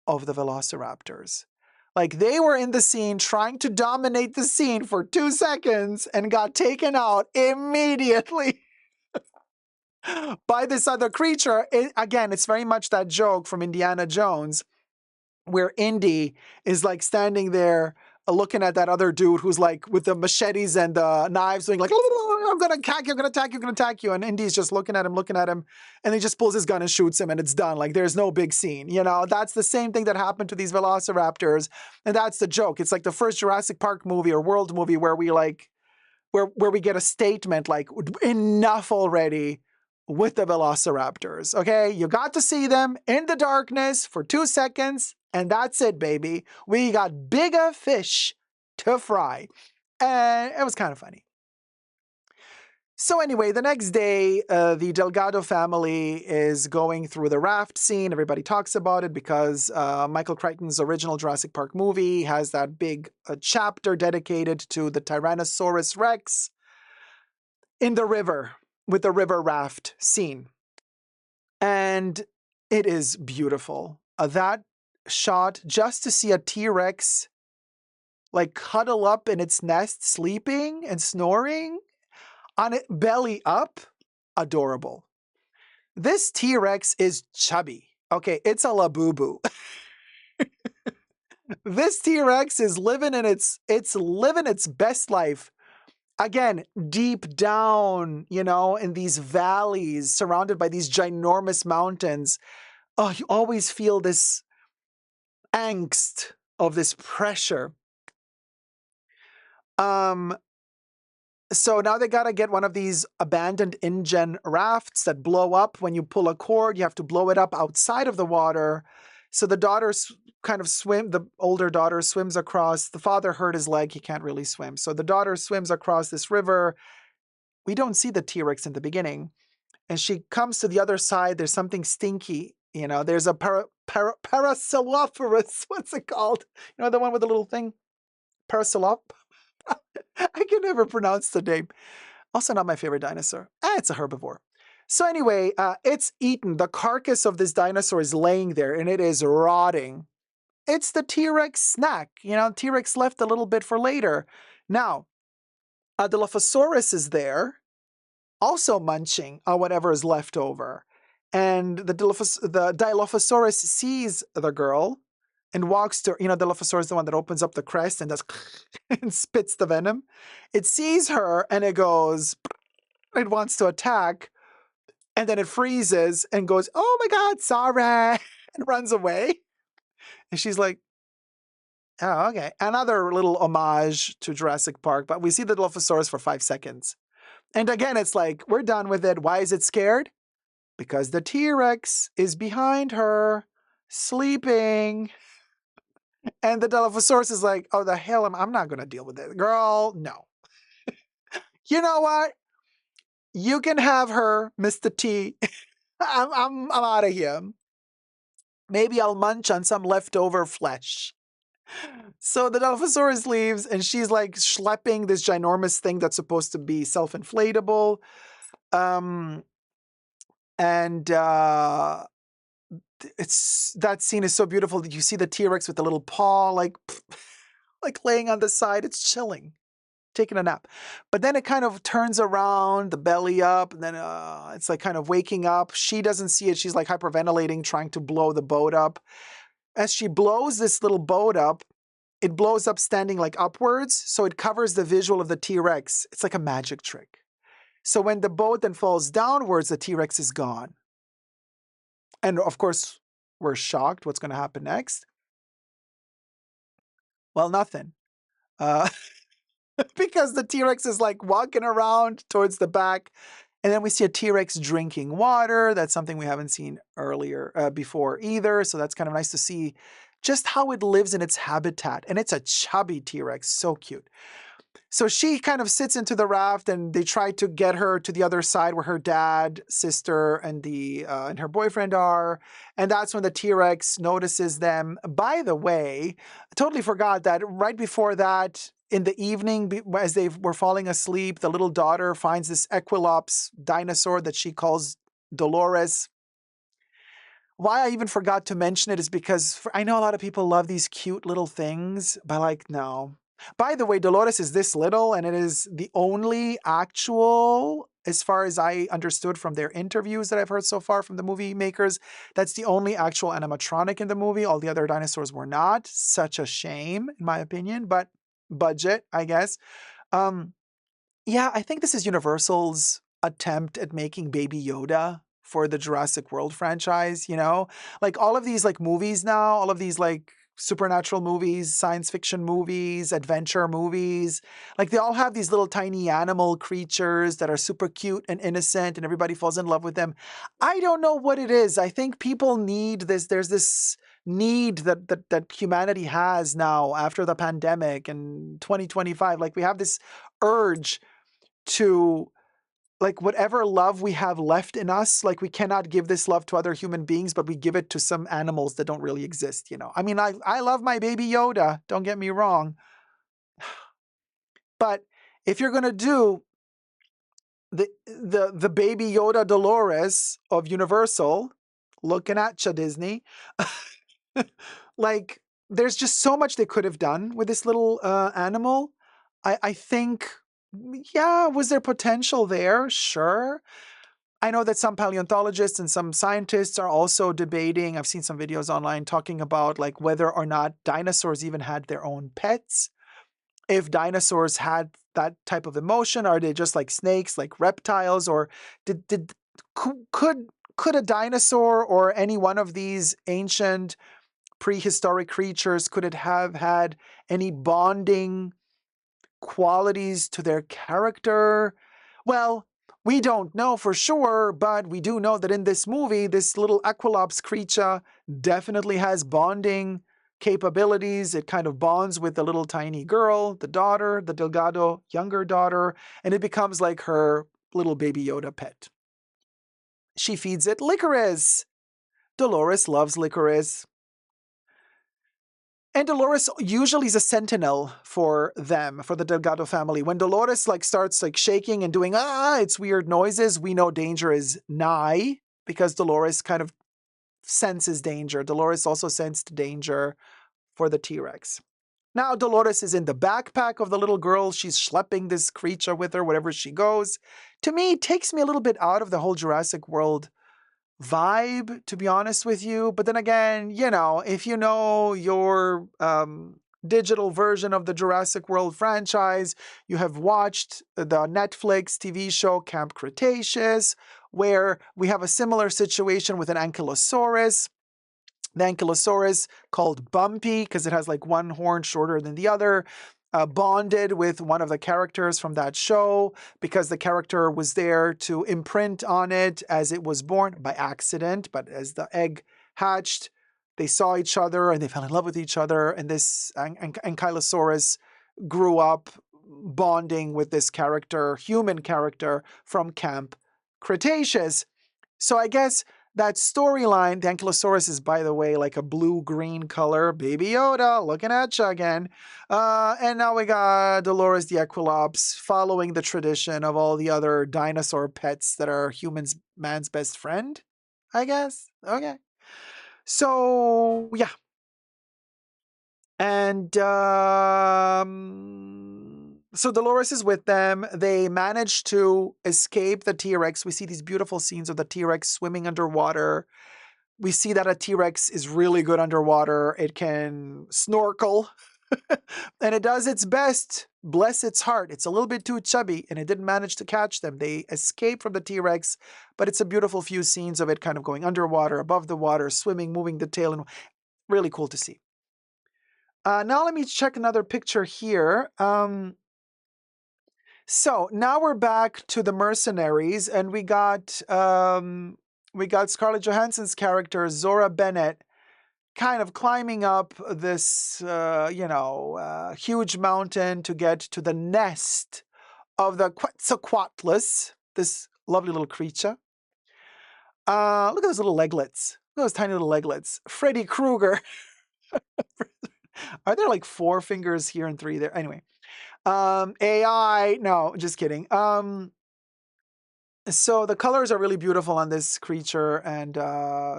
of the Velociraptors. Like, they were in the scene trying to dominate the scene for 2 seconds and got taken out immediately by this other creature. Again, it's very much that joke from Indiana Jones where Indy is like standing there looking at that other dude who's like with the machetes and the knives doing like, I'm going to attack you, I'm going to attack you, I'm going to attack you. And Indy's just looking at him, and he just pulls his gun and shoots him and it's done. Like, there's no big scene. You know, that's the same thing that happened to these Velociraptors. And that's the joke. It's like the first Jurassic Park movie or world movie where we like, where we get a statement like, enough already with the Velociraptors. Okay, you got to see them in the darkness for 2 seconds, and that's it, baby. We got bigger fish to fry. And it was kind of funny. So anyway, the next day, the Delgado family is going through the raft scene. Everybody talks about it because Michael Crichton's original Jurassic Park movie has that big chapter dedicated to the Tyrannosaurus Rex in the river, with the river raft scene. And it is beautiful. That shot, just to see a T-Rex like cuddle up in its nest, sleeping and snoring on it, belly up, adorable. This T-Rex is chubby. Okay, it's a labubu. This T-Rex is living its best life. Again, deep down, you know, in these valleys surrounded by these ginormous mountains. Oh, you always feel this angst of this pressure. So now they gotta get one of these abandoned InGen rafts that blow up when you pull a cord. You have to blow it up outside of the water. So the daughters kind of swim, the older daughter swims across. The father hurt his leg, he can't really swim. So the daughter swims across this river. We don't see the T-Rex in the beginning. And she comes to the other side. There's something stinky. You know, there's a Parasaurolophus. What's it called? You know, the one with the little thing? Parasaurolop? I can never pronounce the name. Also not my favorite dinosaur. It's a herbivore. So anyway, it's eaten. The carcass of this dinosaur is laying there and it is rotting. It's the T-Rex snack. You know, T-Rex left a little bit for later. Now, a Dilophosaurus is there, also munching on whatever is left over. And the Dilophosaurus sees the girl and walks to, you know, Dilophosaurus is the one that opens up the crest and does and spits the venom. It sees her and it goes, it wants to attack. And then it freezes and goes, oh my God, sorry, and runs away. And she's like, oh, okay. Another little homage to Jurassic Park, but we see the Dilophosaurus for 5 seconds. And again, it's like, we're done with it. Why is it scared? Because the T-Rex is behind her, sleeping. And the Dilophosaurus is like, oh, the hell, I'm not going to deal with it. Girl, no. You know what? You can have her, Mr. T. I'm out of here. Maybe I'll munch on some leftover flesh. So the Dilophosaurus leaves, and she's like schlepping this ginormous thing that's supposed to be self-inflatable. It's that scene is so beautiful that you see the T-Rex with the little paw, like laying on the side. It's chilling, taking a nap. But then it kind of turns around, the belly up, and then it's like kind of waking up. She doesn't see it. She's like hyperventilating, trying to blow the boat up. As she blows this little boat up, it blows up standing like upwards, so it covers the visual of the T-Rex. It's like a magic trick. So when the boat then falls downwards, the T-Rex is gone. And of course, we're shocked. What's going to happen next? Well, nothing. Because the T-Rex is like walking around towards the back. And then we see a T-Rex drinking water. That's something we haven't seen before either. So that's kind of nice to see just how it lives in its habitat. And it's a chubby T-Rex, so cute. So she kind of sits into the raft, and they try to get her to the other side where her dad, sister, and and her boyfriend are. And that's when the T-Rex notices them. By the way, I totally forgot that right before that, in the evening, as they were falling asleep, the little daughter finds this Equilops dinosaur that she calls Dolores. Why I even forgot to mention it is because I know a lot of people love these cute little things, but like, no. By the way, Dolores is this little, and it is the only actual, as far as I understood from their interviews that I've heard so far from the movie makers, that's the only actual animatronic in the movie. All the other dinosaurs were not. Such a shame, in my opinion, but budget, I guess. Um, yeah, I think this is Universal's attempt at making Baby Yoda for the Jurassic World franchise, you know? Like all of these like movies now, all of these like supernatural movies, science fiction movies, adventure movies, like they all have these little tiny animal creatures that are super cute and innocent and everybody falls in love with them. I don't know what it is. I think people need this. There's this need that humanity has now after the pandemic and 2025. Like we have this urge to, like, whatever love we have left in us, like we cannot give this love to other human beings, but we give it to some animals that don't really exist, you know. I mean, I love my baby Yoda, don't get me wrong, but if you're going to do the baby Yoda Dolores of Universal, looking at you, Disney, like there's just so much they could have done with this little animal. I think, yeah, was there potential there? Sure. I know that some paleontologists and some scientists are also debating. I've seen some videos online talking about like whether or not dinosaurs even had their own pets. If dinosaurs had that type of emotion, are they just like snakes, like reptiles, or did could a dinosaur or any one of these ancient prehistoric creatures, could it have had any bonding qualities to their character? Well, we don't know for sure, but we do know that in this movie, this little Equilops creature definitely has bonding capabilities. It kind of bonds with the little tiny girl, the daughter, the Delgado younger daughter, and it becomes like her little baby Yoda pet. She feeds it licorice. Dolores loves licorice. And Dolores usually is a sentinel for them, for the Delgado family. When Dolores like starts like shaking and doing it's weird noises, we know danger is nigh because Dolores kind of senses danger. Dolores also sensed danger for the T-Rex. Now Dolores is in the backpack of the little girl. She's schlepping this creature with her wherever she goes. To me, it takes me a little bit out of the whole Jurassic World vibe, to be honest with you. But then again, you know, if you know your digital version of the Jurassic World franchise, you have watched the Netflix TV show Camp Cretaceous, where we have a similar situation with an ankylosaurus. The ankylosaurus, called Bumpy because it has like one horn shorter than the other, bonded with one of the characters from that show because the character was there to imprint on it as it was born by accident. But as the egg hatched, they saw each other and they fell in love with each other. And this ankylosaurus grew up bonding with this character, human character from Camp Cretaceous. So I guess that storyline, the Ankylosaurus is, by the way, like a blue-green color. Baby Yoda, looking at you again. And now we got Dolores the Equilops, following the tradition of all the other dinosaur pets that are man's best friend, I guess. Okay. So, yeah. And so Dolores is with them. They manage to escape the T-Rex. We see these beautiful scenes of the T-Rex swimming underwater. We see that a T-Rex is really good underwater. It can snorkel, and it does its best. Bless its heart. It's a little bit too chubby, and it didn't manage to catch them. They escape from the T-Rex, but it's a beautiful few scenes of it kind of going underwater, above the water, swimming, moving the tail, and really cool to see. Now let me check another picture here. So now we're back to the mercenaries, and we got Scarlett Johansson's character Zora Bennett kind of climbing up this, huge mountain to get to the nest of the Quetzalcoatlus, this lovely little creature. Look at those little leglets. Look at those tiny little leglets. Freddy Krueger. Are there like 4 fingers here and 3 there? Anyway. AI. No, just kidding. So the colors are really beautiful on this creature, and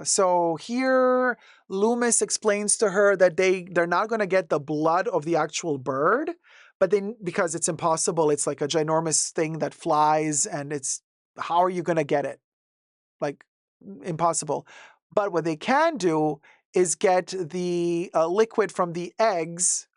so here Loomis explains to her that they're not going to get the blood of the actual bird, but then because it's impossible, it's like a ginormous thing that flies, and it's how are you going to get it? Like impossible. But what they can do is get the liquid from the eggs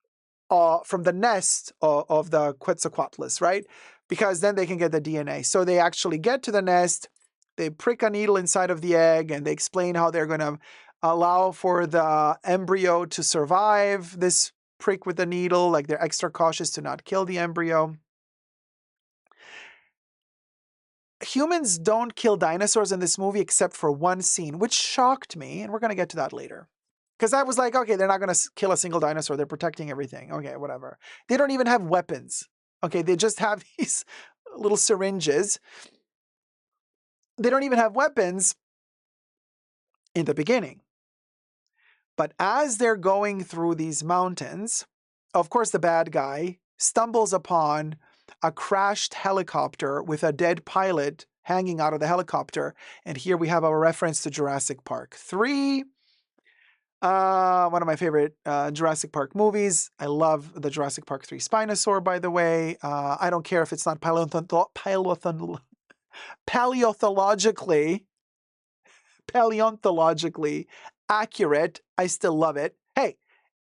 from the nest of the Quetzalcoatlus, right? Because then they can get the DNA. So they actually get to the nest, they prick a needle inside of the egg, and they explain how they're going to allow for the embryo to survive this prick with the needle, like they're extra cautious to not kill the embryo. Humans don't kill dinosaurs in this movie except for one scene, which shocked me, and we're going to get to that later. Because I was like, okay, they're not going to kill a single dinosaur. They're protecting everything. Okay, whatever. They don't even have weapons. Okay, they just have these little syringes. They don't even have weapons in the beginning. But as they're going through these mountains, of course, the bad guy stumbles upon a crashed helicopter with a dead pilot hanging out of the helicopter. And here we have a reference to Jurassic Park 3. One of my favorite Jurassic Park movies. I love the Jurassic Park 3 Spinosaur, by the way. I don't care if it's not paleontologically accurate. I still love it. Hey,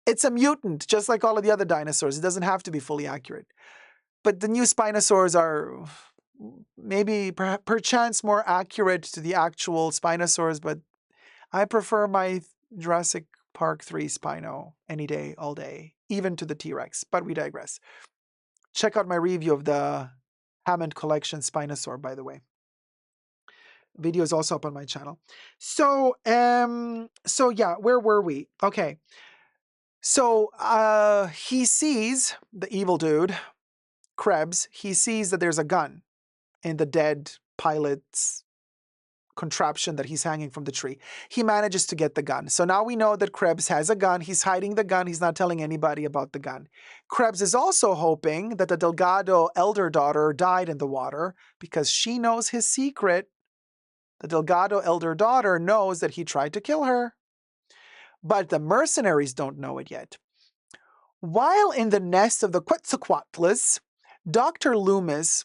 it's a mutant, just like all of the other dinosaurs. It doesn't have to be fully accurate. But the new Spinosaurs are maybe perchance more accurate to the actual Spinosaurs, but I prefer my Jurassic Park 3 Spino any day, all day, even to the T-Rex, but we digress. Check out my review of the Hammond Collection Spinosaur, by the way. Video is also up on my channel. So yeah, where were we? Okay. So he sees the evil dude, Krebs. He sees that there's a gun in the dead pilot's contraption that he's hanging from the tree. He manages to get the gun. So now we know that Krebs has a gun. He's hiding the gun. He's not telling anybody about the gun. Krebs is also hoping that the Delgado elder daughter died in the water because she knows his secret. The Delgado elder daughter knows that he tried to kill her. But the mercenaries don't know it yet. While in the nest of the Quetzalcoatlus, Dr. Loomis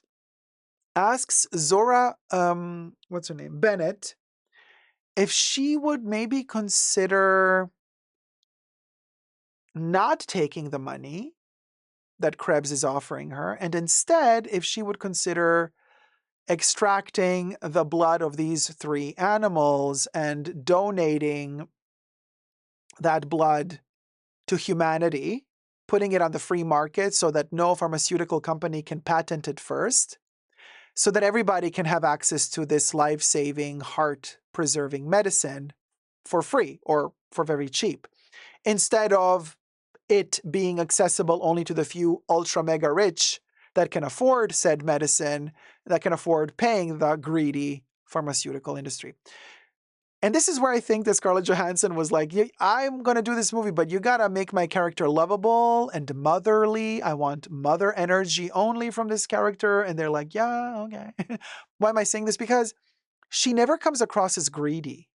asks Zora, what's her name, Bennett, if she would maybe consider not taking the money that Krebs is offering her, and instead, if she would consider extracting the blood of these 3 animals and donating that blood to humanity, putting it on the free market so that no pharmaceutical company can patent it first, so that everybody can have access to this life-saving, heart-preserving medicine for free or for very cheap, instead of it being accessible only to the few ultra-mega rich that can afford said medicine, that can afford paying the greedy pharmaceutical industry. And this is where I think that Scarlett Johansson was like, I'm going to do this movie, but you got to make my character lovable and motherly. I want mother energy only from this character. And they're like, yeah, okay. Why am I saying this? Because she never comes across as greedy.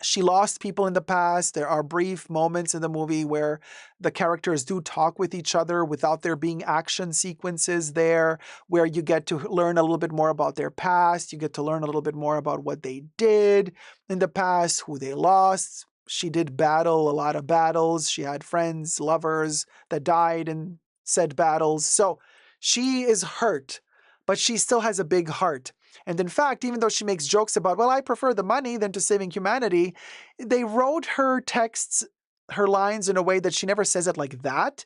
She lost people in the past. There are brief moments in the movie where the characters do talk with each other without there being action sequences there, where you get to learn a little bit more about their past. You get to learn a little bit more about what they did in the past, who they lost. She did battle a lot of battles. She had friends, lovers that died in said battles. So she is hurt, but she still has a big heart. And in fact, even though she makes jokes about, well, I prefer the money than to saving humanity, they wrote her texts, her lines in a way that she never says it like that.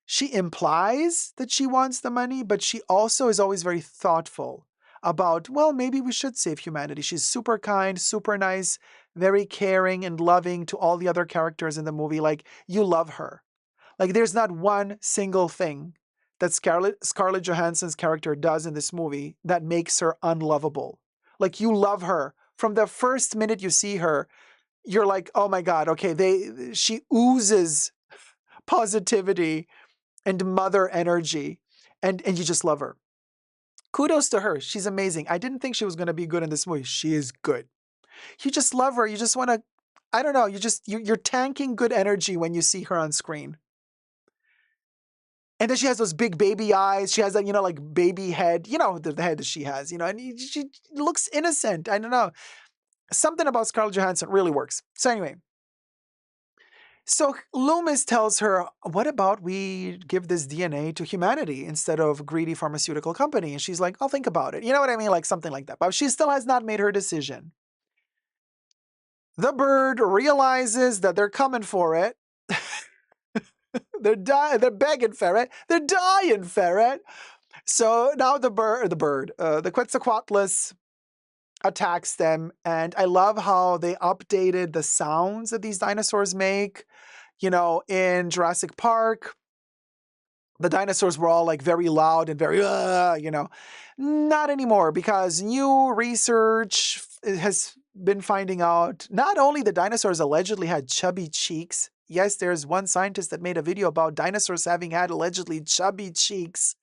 She implies that she wants the money, but she also is always very thoughtful about, well, maybe we should save humanity. She's super kind, super nice, very caring and loving to all the other characters in the movie. Like, you love her. Like, there's not one single thing that Scarlett Johansson's character does in this movie that makes her unlovable. Like, you love her. From the first minute you see her, you're like, oh my God, okay, she oozes positivity and mother energy, and you just love her. Kudos to her. She's amazing. I didn't think she was going to be good in this movie. She is good. You just love her. You just want to, I don't know, you're tanking good energy when you see her on screen. And then she has those big baby eyes. She has that, like baby head, the head that she has, and she looks innocent. I don't know. Something about Scarlett Johansson really works. So anyway, so Loomis tells her, what about we give this DNA to humanity instead of greedy pharmaceutical company? And she's like, I'll think about it. You know what I mean? Like something like that. But she still has not made her decision. The bird realizes that they're coming for it. They're begging for it. They're dying for it. So now the Quetzalcoatlus attacks them. And I love how they updated the sounds that these dinosaurs make. In Jurassic Park, the dinosaurs were all like very loud and very, not anymore, because new research has been finding out not only the dinosaurs allegedly had chubby cheeks. Yes, there's one scientist that made a video about dinosaurs having had allegedly chubby cheeks.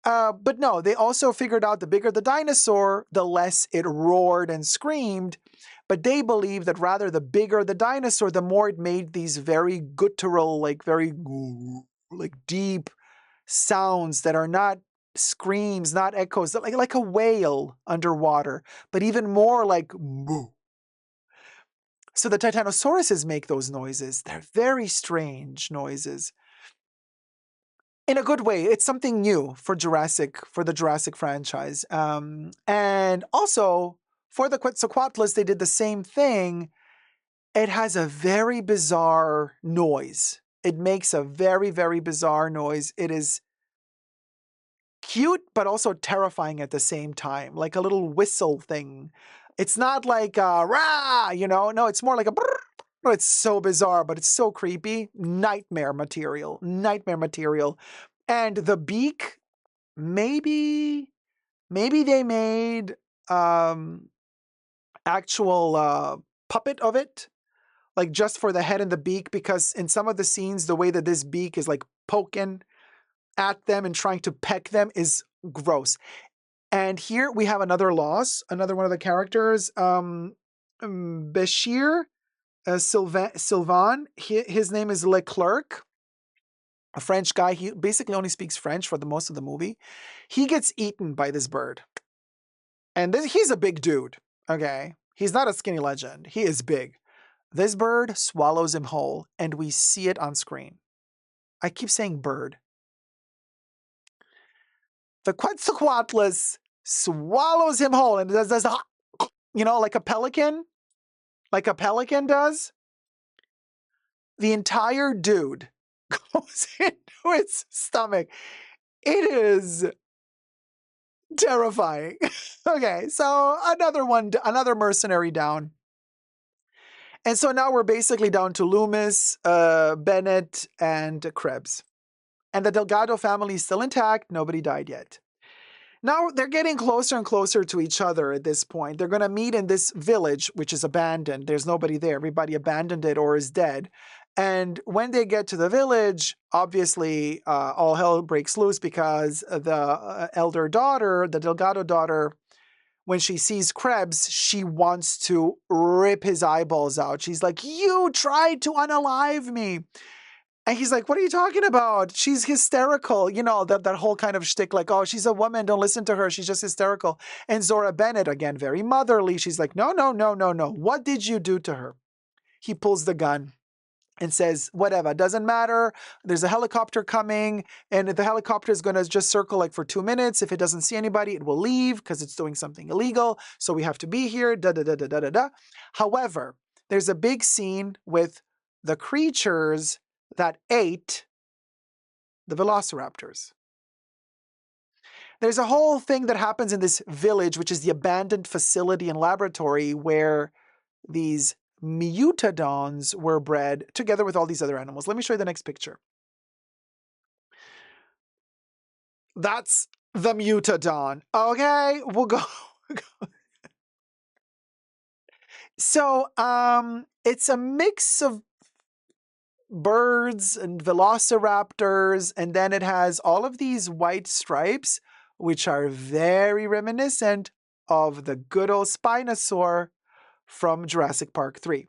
But no, they also figured out the bigger the dinosaur, the less it roared and screamed. But they believe that rather the bigger the dinosaur, the more it made these very guttural, like very deep sounds that are not screams, not echoes, like a whale underwater, but even more like moo. So the Titanosauruses make those noises. They're very strange noises. In a good way, it's something new for the Jurassic franchise. And also, for the Quetzalcoatlus, they did the same thing. It has a very bizarre noise. It makes a very, very bizarre noise. It is cute, but also terrifying at the same time, like a little whistle thing. It's not like a rah, no, it's more like a brrr. It's so bizarre, but it's so creepy. Nightmare material. And the beak, maybe they made actual puppet of it, like just for the head and the beak, because in some of the scenes, the way that this beak is like poking at them and trying to peck them is gross. And here we have another loss, another one of the characters, Bashir Sylvain. His name is Leclerc, a French guy. He basically only speaks French for the most of the movie. He gets eaten by this bird. And he's a big dude, okay? He's not a skinny legend. He is big. This bird swallows him whole, and we see it on screen. I keep saying bird. The Quetzalcoatlus swallows him whole and does like a pelican does. The entire dude goes into its stomach. It is terrifying. Okay, so another mercenary down. And so now we're basically down to Loomis, Bennett, and Krebs. And the Delgado family is still intact. Nobody died yet. Now they're getting closer and closer to each other at this point. They're going to meet in this village, which is abandoned. There's nobody there. Everybody abandoned it or is dead. And when they get to the village, obviously all hell breaks loose, because the elder daughter, the Delgado daughter, when she sees Krebs, she wants to rip his eyeballs out. She's like, you tried to unalive me. And he's like, what are you talking about? She's hysterical. That whole kind of shtick, like, oh, she's a woman. Don't listen to her. She's just hysterical. And Zora Bennett, again, very motherly. She's like, no. What did you do to her? He pulls the gun and says, whatever, doesn't matter. There's a helicopter coming, and the helicopter is going to just circle like for 2 minutes. If it doesn't see anybody, it will leave because it's doing something illegal. So we have to be here, da. However, there's a big scene with the creatures that ate the velociraptors. there's a whole thing that happens in this village, which is the abandoned facility and laboratory where these mutadons were bred together with all these other animals. Let me show you the next picture. That's the mutadon. Okay, we'll go. So, it's a mix of birds and velociraptors, and then it has all of these white stripes, which are very reminiscent of the good old Spinosaur from Jurassic Park 3.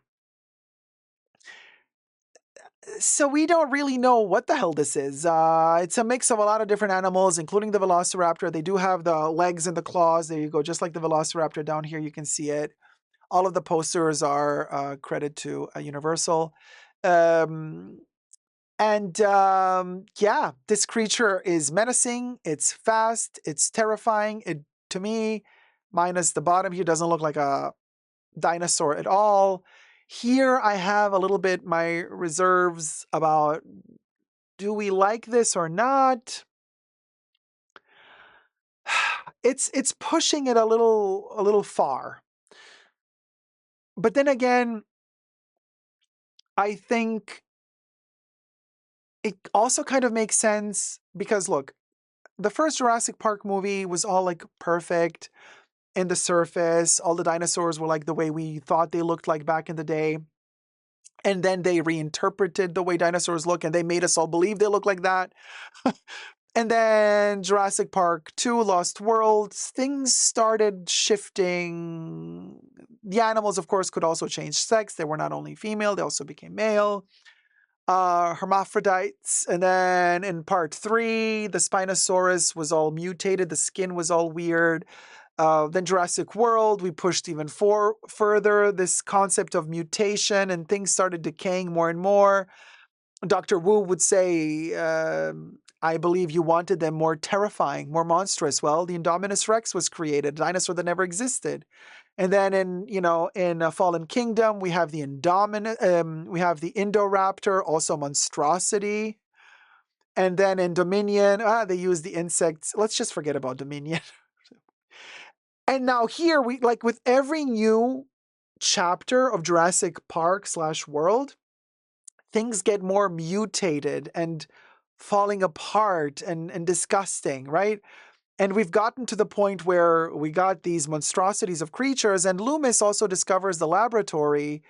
So we don't really know what the hell this is. It's a mix of a lot of different animals, including the velociraptor. They do have the legs and the claws. There you go, just like the velociraptor down here, you can see it. All of the posters are credit to Universal. Yeah, this creature is menacing. It's fast. It's terrifying. It, to me, minus the bottom here, doesn't look like a dinosaur at all. Here I have a little bit my reserves about, do we like this or not? It's pushing it a little far. But then again, I think it also kind of makes sense because look, the first Jurassic Park movie was all like perfect in the surface. All the dinosaurs were like the way we thought they looked like back in the day. And then they reinterpreted the way dinosaurs look and they made us all believe they look like that. And then Jurassic Park 2, Lost Worlds, things started shifting. The animals, of course, could also change sex. They were not only female, they also became male. Hermaphrodites. And then in part 3, the Spinosaurus was all mutated. The skin was all weird. Then Jurassic World, we pushed even further this concept of mutation and things started decaying more and more. Dr. Wu would say, I believe you wanted them more terrifying, more monstrous. Well, the Indominus Rex was created, a dinosaur that never existed. And then in Fallen Kingdom, we have the we have the Indoraptor, also monstrosity. And then in Dominion, they use the insects. Let's just forget about Dominion. And now here, we like with every new chapter of Jurassic Park / world, things get more mutated and falling apart and disgusting, right? And we've gotten to the point where we got these monstrosities of creatures, and Loomis also discovers the laboratory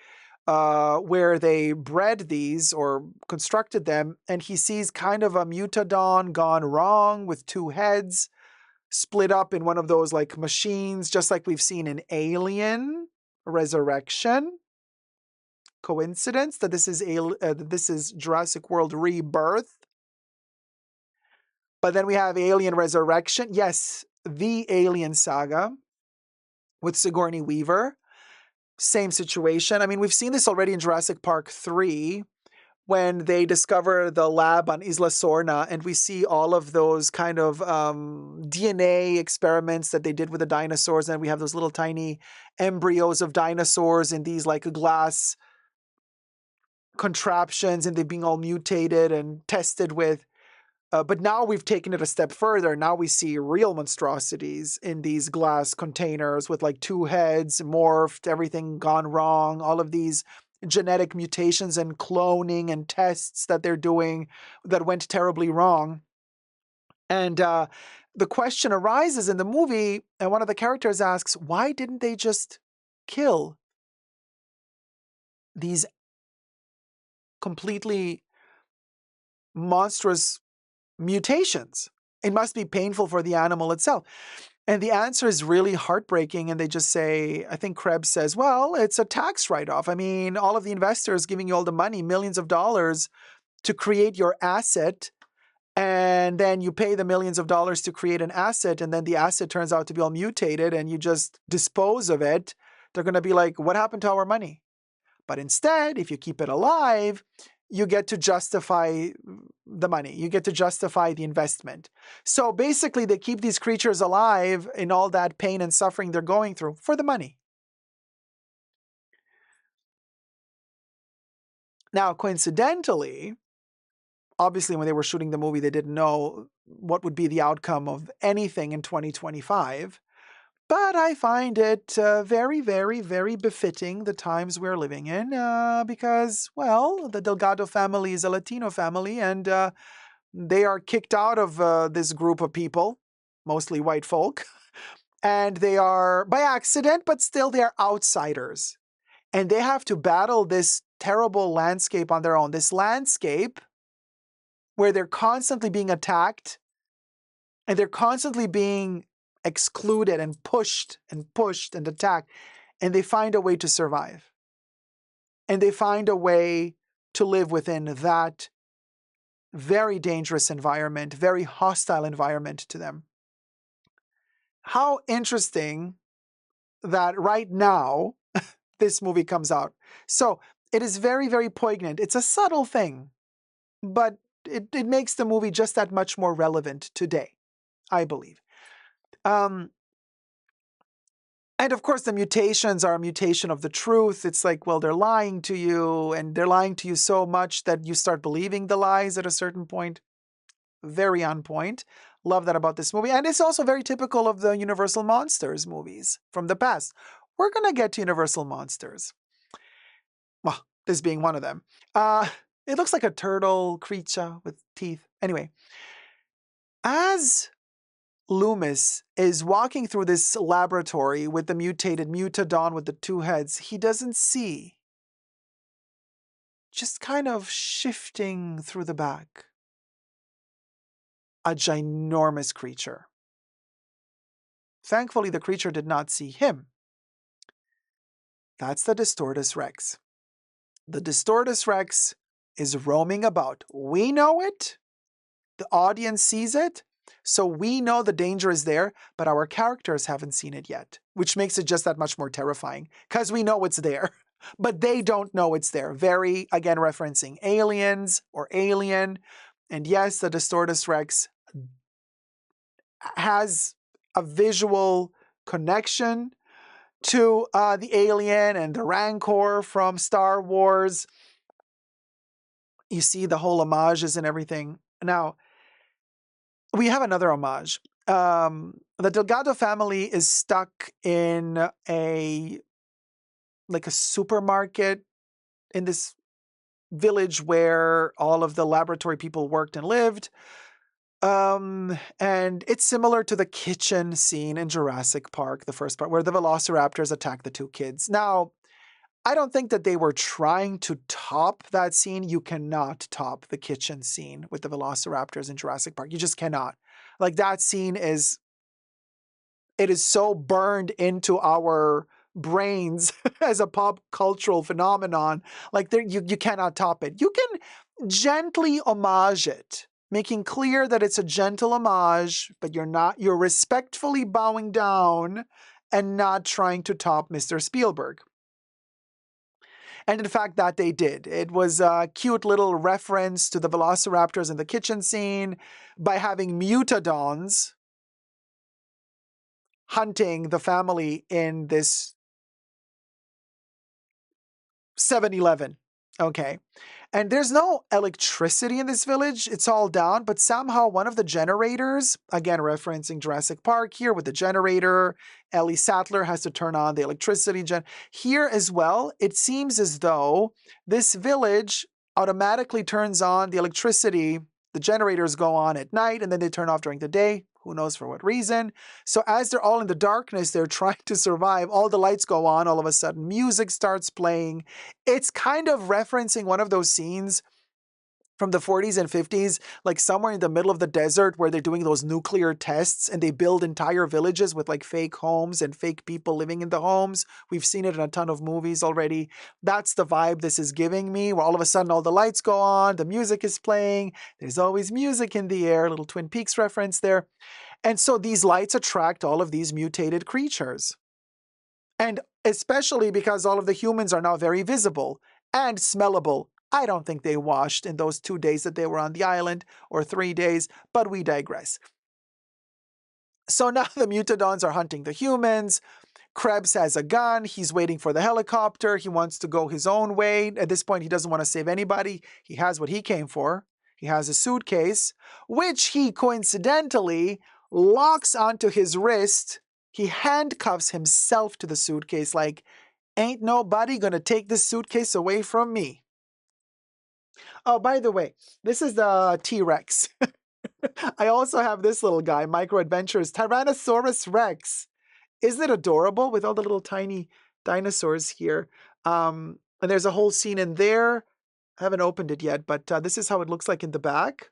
where they bred these or constructed them, and he sees kind of a mutadon gone wrong with 2 heads, split up in one of those like machines, just like we've seen in Alien Resurrection. Coincidence that this is Jurassic World Rebirth? But then we have Alien Resurrection. Yes, the Alien Saga with Sigourney Weaver. Same situation. I mean, we've seen this already in Jurassic Park 3 when they discover the lab on Isla Sorna and we see all of those kind of DNA experiments that they did with the dinosaurs. And we have those little tiny embryos of dinosaurs in these like glass contraptions and they're being all mutated and tested with. But now we've taken it a step further. Now we see real monstrosities in these glass containers with like 2 heads, morphed, everything gone wrong, all of these genetic mutations and cloning and tests that they're doing that went terribly wrong. And the question arises in the movie, and one of the characters asks, why didn't they just kill these completely monstrous mutations? It must be painful for the animal itself. And the answer is really heartbreaking. And they just say, I think Krebs says, well, it's a tax write-off. I mean, all of the investors giving you all the money, millions of dollars to create your asset. And then you pay the millions of dollars to create an asset. And then the asset turns out to be all mutated and you just dispose of it. They're going to be like, what happened to our money? But instead, if you keep it alive, you get to justify the money. You get to justify the investment. So basically, they keep these creatures alive in all that pain and suffering they're going through for the money. Now, coincidentally, obviously when they were shooting the movie, they didn't know what would be the outcome of anything in 2025. But I find it very, very, very befitting the times we're living in because, well, the Delgado family is a Latino family and they are kicked out of this group of people, mostly white folk, and they are by accident, but still they are outsiders. And they have to battle this terrible landscape on their own. This landscape where they're constantly being attacked and they're constantly being excluded and pushed and attacked. And they find a way to survive. And they find a way to live within that very dangerous environment, very hostile environment to them. How interesting that right now this movie comes out. So it is very, very poignant. It's a subtle thing, but it makes the movie just that much more relevant today, I believe. And of course, the mutations are a mutation of the truth. It's like, well, they're lying to you, and they're lying to you so much that you start believing the lies at a certain point. Very on point. Love that about this movie. And it's also very typical of the Universal Monsters movies from the past. We're going to get to Universal Monsters. Well, this being one of them. It looks like a turtle creature with teeth. Anyway, as Loomis is walking through this laboratory with the mutated Mutadon with the two heads, he doesn't see. Just kind of shifting through the back. A ginormous creature. Thankfully, the creature did not see him. That's the Distortus Rex. The Distortus Rex is roaming about. We know it. The audience sees it. So we know the danger is there, but our characters haven't seen it yet, which makes it just that much more terrifying because we know it's there, but they don't know it's there. Very, again, referencing aliens or alien. And yes, the Distortus Rex has a visual connection to the alien and the Rancor from Star Wars. You see the whole homages and everything. Now, we have another homage. The Delgado family is stuck in a supermarket in this village where all of the laboratory people worked and lived. And it's similar to the kitchen scene in Jurassic Park, the first part, where the velociraptors attack the two kids. Now, I don't think that they were trying to top that scene. You cannot top the kitchen scene with the velociraptors in Jurassic Park. You just cannot. Like, that scene is so burned into our brains as a pop cultural phenomenon. Like, you cannot top it. You can gently homage it, making clear that it's a gentle homage, but you're respectfully bowing down and not trying to top Mr. Spielberg. And in fact, that they did. It was a cute little reference to the velociraptors in the kitchen scene by having Mutadons hunting the family in this 7-Eleven. Okay. And there's no electricity in this village. It's all down, but somehow one of the generators, again referencing Jurassic Park here with the generator, Ellie Sattler has to turn on the electricity here as well. It seems as though this village automatically turns on the electricity. The generators go on at night and then they turn off during the day. Who knows for what reason? So as they're all in the darkness, they're trying to survive. All the lights go on. All of a sudden, music starts playing. It's kind of referencing one of those scenes from the 40s and 50s, like somewhere in the middle of the desert where they're doing those nuclear tests and they build entire villages with like fake homes and fake people living in the homes. We've seen it in a ton of movies already. That's the vibe this is giving me, where all of a sudden all the lights go on, the music is playing, there's always music in the air, little Twin Peaks reference there. And so these lights attract all of these mutated creatures. And especially because all of the humans are now very visible and smellable. I don't think they washed in those 2 days that they were on the island, or 3 days, but we digress. So now the Mutadons are hunting the humans. Krebs has a gun. He's waiting for the helicopter. He wants to go his own way. At this point, he doesn't want to save anybody. He has what he came for. He has a suitcase, which he coincidentally locks onto his wrist. He handcuffs himself to the suitcase like, ain't nobody gonna take this suitcase away from me. Oh, by the way, this is the T-Rex. I also have this little guy, Micro Adventures, Tyrannosaurus Rex. Isn't it adorable with all the little tiny dinosaurs here? And there's a whole scene in there. I haven't opened it yet, but this is how it looks like in the back.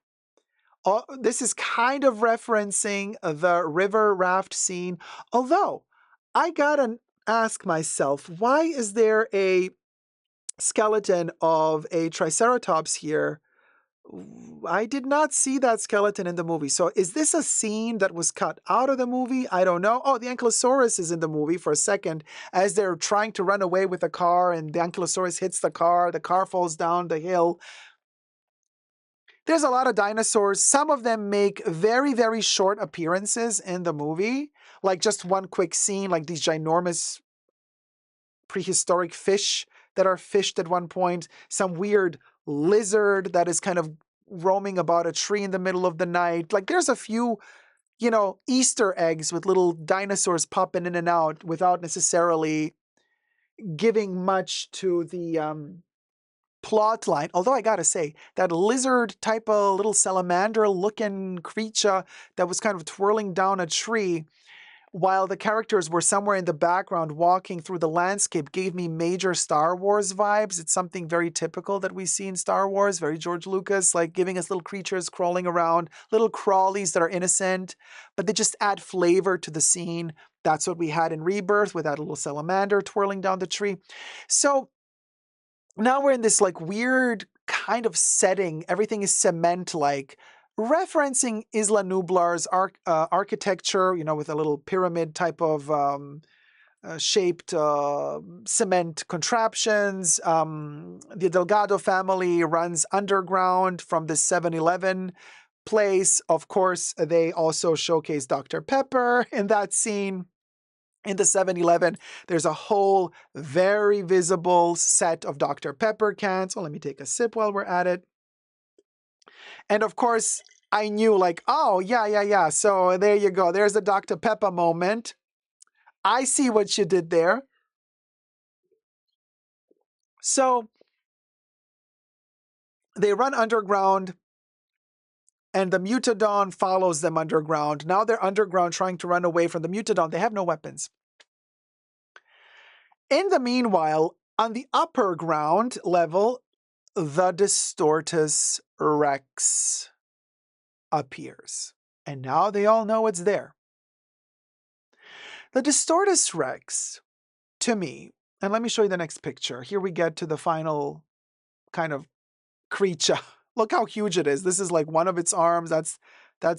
This is kind of referencing the river raft scene. Although, I gotta ask myself, why is there a skeleton of a Triceratops here? I did not see that skeleton in the movie. So is this a scene that was cut out of the movie? I don't know. Oh, the Ankylosaurus is in the movie for a second as they're trying to run away with a car and the Ankylosaurus hits the car falls down the hill. There's a lot of dinosaurs. Some of them make very, very short appearances in the movie, like just one quick scene, like these ginormous prehistoric fish that are fished at one point, some weird lizard that is kind of roaming about a tree in the middle of the night. Like there's a few, Easter eggs with little dinosaurs popping in and out without necessarily giving much to the plot line. Although I gotta say, that lizard type of little salamander looking creature that was kind of twirling down a tree while the characters were somewhere in the background walking through the landscape gave me major Star Wars vibes. It's something very typical that we see in Star Wars, very George Lucas, like giving us little creatures crawling around, little crawlies that are innocent, but they just add flavor to the scene. That's what we had in Rebirth with that little salamander twirling down the tree. So now we're in this like weird kind of setting. Everything is cement-like, referencing Isla Nublar's architecture, with a little pyramid type of shaped cement contraptions. The Delgado family runs underground from the 7-Eleven place. Of course, they also showcase Dr. Pepper in that scene. In the 7-Eleven, there's a whole very visible set of Dr. Pepper cans. Well, let me take a sip while we're at it. And of course, I knew like, oh, yeah. So there you go. There's the Dr. Pepper moment. I see what you did there. So they run underground and the Mutodon follows them underground. Now they're underground trying to run away from the Mutodon. They have no weapons. In the meanwhile, on the upper ground level, the Distortus Rex appears. And now they all know it's there. The Distortus Rex, to me, and let me show you the next picture. Here we get to the final kind of creature. Look how huge it is. This is like one of its arms. That's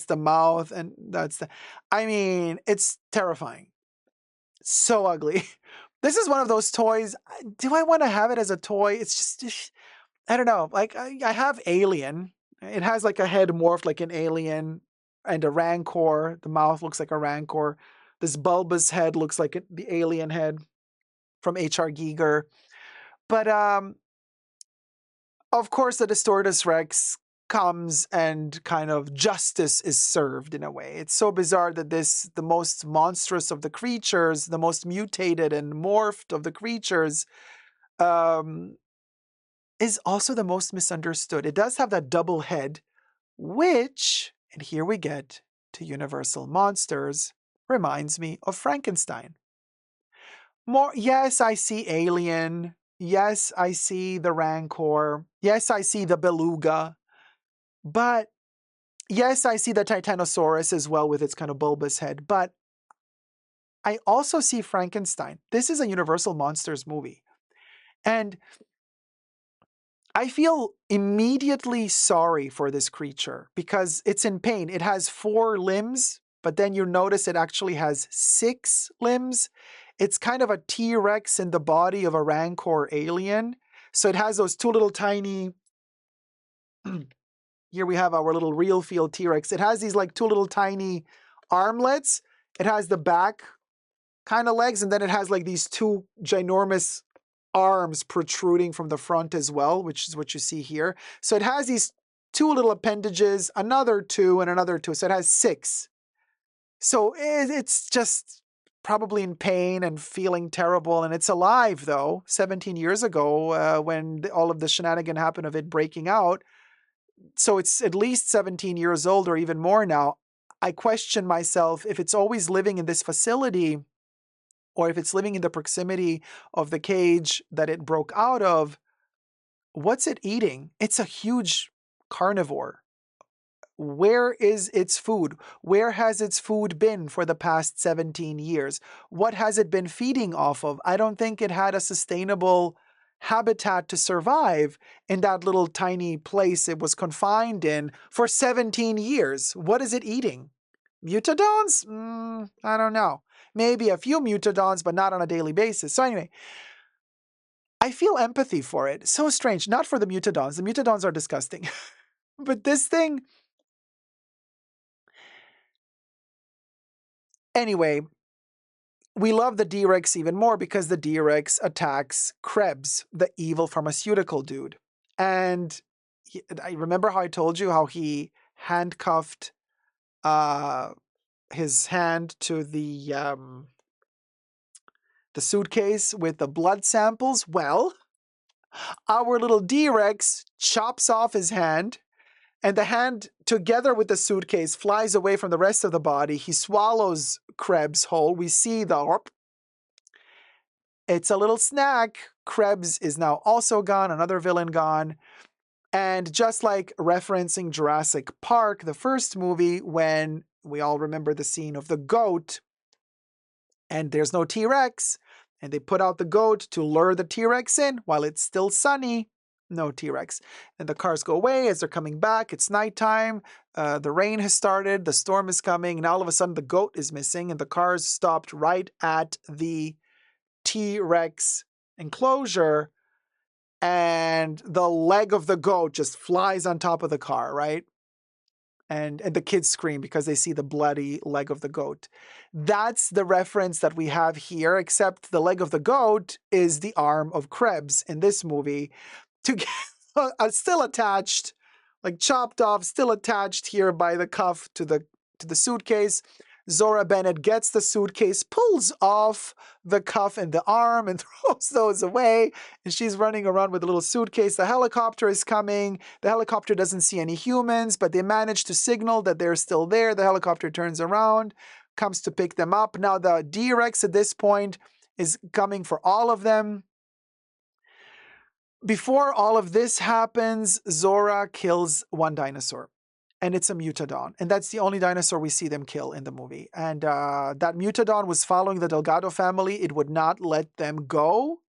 the mouth, and that's the... I mean, it's terrifying. So ugly. This is one of those toys. Do I want to have it as a toy? It's just, I don't know. Like, I have Alien. It has like a head morphed like an alien and a rancor. The mouth looks like a rancor. This bulbous head looks like the alien head from H.R. Giger. But, of course, the Distortus Rex comes and kind of justice is served in a way. It's so bizarre that the most monstrous of the creatures, the most mutated and morphed of the creatures, is also the most misunderstood. It does have that double head, which, and here we get to Universal Monsters, reminds me of Frankenstein. Yes, I see Alien. Yes, I see the Rancor. Yes, I see the Beluga. But yes, I see the Titanosaurus as well with its kind of bulbous head. But I also see Frankenstein. This is a Universal Monsters movie. And I feel immediately sorry for this creature because it's in pain. It has 4 limbs, but then you notice it actually has 6 limbs. It's kind of a T-Rex in the body of a Rancor alien. So it has those 2 little tiny... Here we have our little real field T-Rex. It has these like 2 little tiny armlets. It has the back kind of legs, and then it has like these 2 ginormous arms protruding from the front as well, which is what you see here. So it has these 2 little appendages, another 2, and another 2. So it has 6. So it's just probably in pain and feeling terrible. And it's alive, though, 17 years ago when all of the shenanigan happened of it breaking out. So it's at least 17 years old or even more now. I question myself if it's always living in this facility or if it's living in the proximity of the cage that it broke out of. What's it eating? It's a huge carnivore. Where is its food? Where has its food been for the past 17 years? What has it been feeding off of? I don't think it had a sustainable habitat to survive in that little tiny place it was confined in for 17 years. What is it eating? Mutadons? I don't know. Maybe a few mutadons, but not on a daily basis. So anyway, I feel empathy for it. So strange. Not for the mutadons. The mutadons are disgusting. But this thing... Anyway, we love the D-Rex even more because the D-Rex attacks Krebs, the evil pharmaceutical dude. And I remember how I told you how he handcuffed his hand to the suitcase with the blood samples. Well, our little D-Rex chops off his hand, and the hand, together with the suitcase, flies away from the rest of the body. He swallows Krebs whole. We see the... It's a little snack. Krebs is now also gone, another villain gone. And just like referencing Jurassic Park, the first movie, when we all remember the scene of the goat, and there's no T-Rex, and they put out the goat to lure the T-Rex in while it's still sunny. No T-Rex. And the cars go away as they're coming back. It's nighttime. The rain has started. The storm is coming. And all of a sudden, the goat is missing. And the cars stopped right at the T-Rex enclosure. And the leg of the goat just flies on top of the car, right? And the kids scream because they see the bloody leg of the goat. That's the reference that we have here, except the leg of the goat is the arm of Krebs in this movie. Still attached, like chopped off, still attached here by the cuff to the suitcase. Zora Bennett gets the suitcase, pulls off the cuff and the arm and throws those away. And she's running around with a little suitcase. The helicopter is coming. The helicopter doesn't see any humans, but they manage to signal that they're still there. The helicopter turns around, comes to pick them up. Now the D-Rex at this point is coming for all of them. Before all of this happens, Zora kills one dinosaur, and it's a Mutadon. And that's the only dinosaur we see them kill in the movie. And that Mutadon was following the Delgado family. It would not let them go.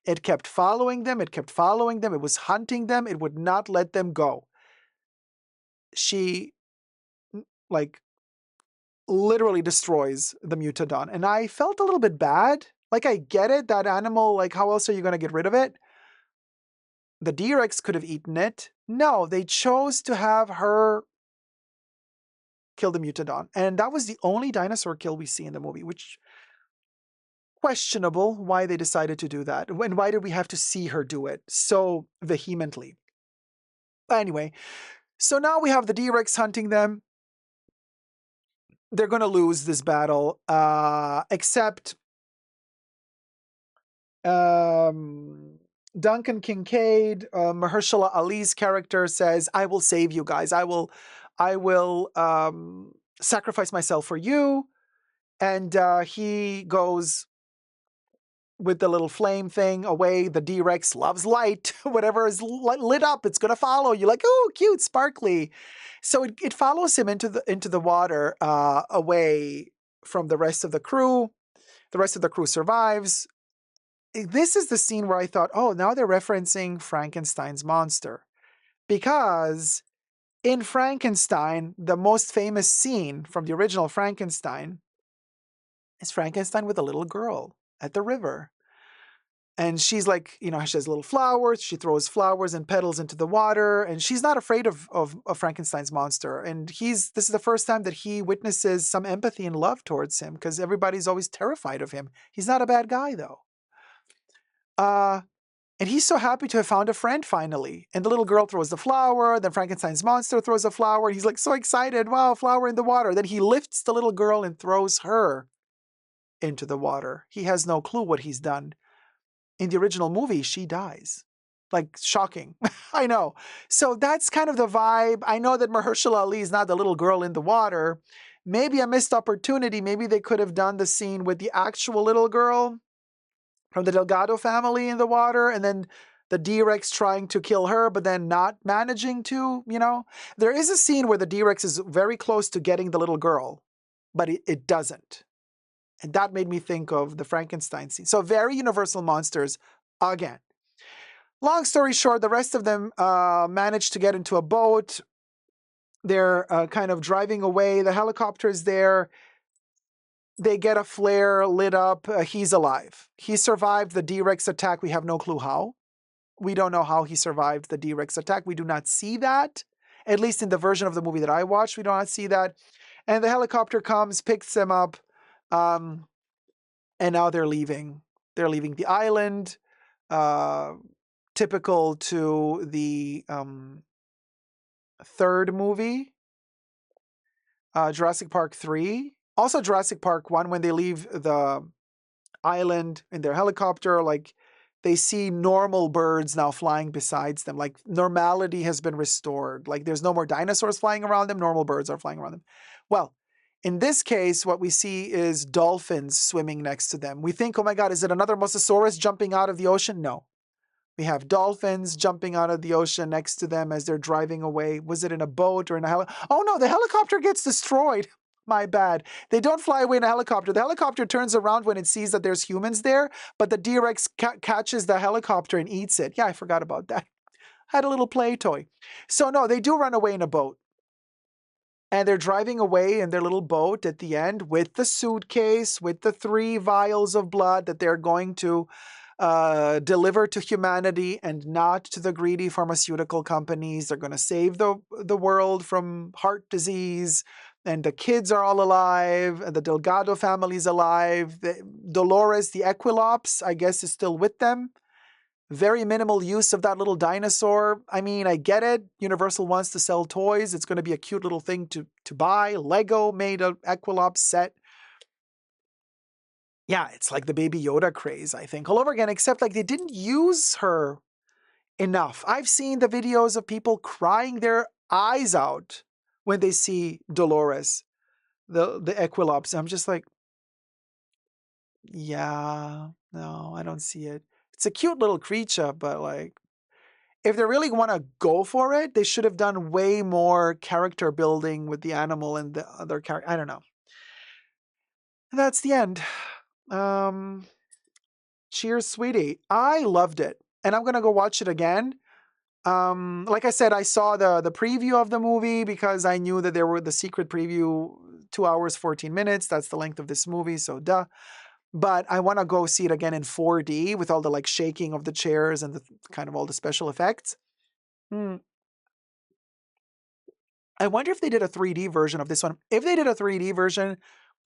It kept following them. It kept following them. It was hunting them. It would not let them go. She, like, literally destroys the Mutadon. And I felt a little bit bad. Like, I get it. That animal, like, how else are you going to get rid of it? The D-Rex could have eaten it. No, they chose to have her kill the Mutadon. And that was the only dinosaur kill we see in the movie, which questionable why they decided to do that. And why did we have to see her do it so vehemently? But anyway, so now we have the D-Rex hunting them. They're going to lose this battle, except Duncan Kincaid, Mahershala Ali's character, says, "I will save you guys. I will sacrifice myself for you." And he goes with the little flame thing away. The D-Rex loves light. Whatever is lit up, it's gonna follow you. Like, oh, cute, sparkly. So it follows him into the water, away from the rest of the crew. The rest of the crew survives. This is the scene where I thought, oh, now they're referencing Frankenstein's monster. Because in Frankenstein, the most famous scene from the original Frankenstein is Frankenstein with a little girl at the river. And she's like, she has little flowers. She throws flowers and petals into the water. And she's not afraid of Frankenstein's monster. And this is the first time that he witnesses some empathy and love towards him, because everybody's always terrified of him. He's not a bad guy, though. And he's so happy to have found a friend finally. And the little girl throws the flower. Then Frankenstein's monster throws a flower. And he's like so excited. Wow, flower in the water. Then he lifts the little girl and throws her into the water. He has no clue what he's done. In the original movie, she dies. Like, shocking. I know. So that's kind of the vibe. I know that Mahershala Ali is not the little girl in the water. Maybe a missed opportunity. Maybe they could have done the scene with the actual little girl from the Delgado family in the water, and then the D-Rex trying to kill her, but then not managing to, you know? There is a scene where the D-Rex is very close to getting the little girl, but it doesn't. And that made me think of the Frankenstein scene. So very Universal monsters again. Long story short, the rest of them managed to get into a boat. They're kind of driving away. The helicopter is there. They get a flare lit up. He's alive. He survived the D-Rex attack. We have no clue how. We don't know how he survived the D-Rex attack. We do not see that. At least in the version of the movie that I watched, we do not see that. And the helicopter comes, picks them up, and now they're leaving. They're leaving the island. Typical to the third movie, Jurassic Park 3. Also Jurassic Park 1, when they leave the island in their helicopter, like they see normal birds now flying besides them. Like normality has been restored. Like there's no more dinosaurs flying around them. Normal birds are flying around them. Well, in this case, what we see is dolphins swimming next to them. We think, oh my God, is it another Mosasaurus jumping out of the ocean? No. We have dolphins jumping out of the ocean next to them as they're driving away. Was it in a boat or in a helicopter? Oh no, the helicopter gets destroyed. My bad. They don't fly away in a helicopter. The helicopter turns around when it sees that there's humans there, but the D-Rex catches the helicopter and eats it. Yeah, I forgot about that. Had a little play toy. So no, they do run away in a boat. And they're driving away in their little boat at the end with the suitcase, with the 3 vials of blood that they're going to deliver to humanity and not to the greedy pharmaceutical companies. They're going to save the world from heart disease. And the kids are all alive. And the Delgado family's alive. Dolores, the Equilops, I guess, is still with them. Very minimal use of that little dinosaur. I mean, I get it. Universal wants to sell toys. It's going to be a cute little thing to buy. Lego made an Equilops set. Yeah, it's like the Baby Yoda craze, I think, all over again, except like they didn't use her enough. I've seen the videos of people crying their eyes out when they see Dolores, the Equilops. I'm just like, yeah, no, I don't see it. It's a cute little creature, but like, if they really want to go for it, they should have done way more character building with the animal and the other character. I don't know. And that's the end. Cheers, sweetie. I loved it, and I'm gonna go watch it again. Like I said, I saw the preview of the movie because I knew that there were the secret preview, 2 hours 14 minutes. That's the length of this movie, so duh. But I want to go see it again in 4D with all the like shaking of the chairs and the kind of all the special effects. I wonder if they did a 3D version of this one. If they did a 3D version,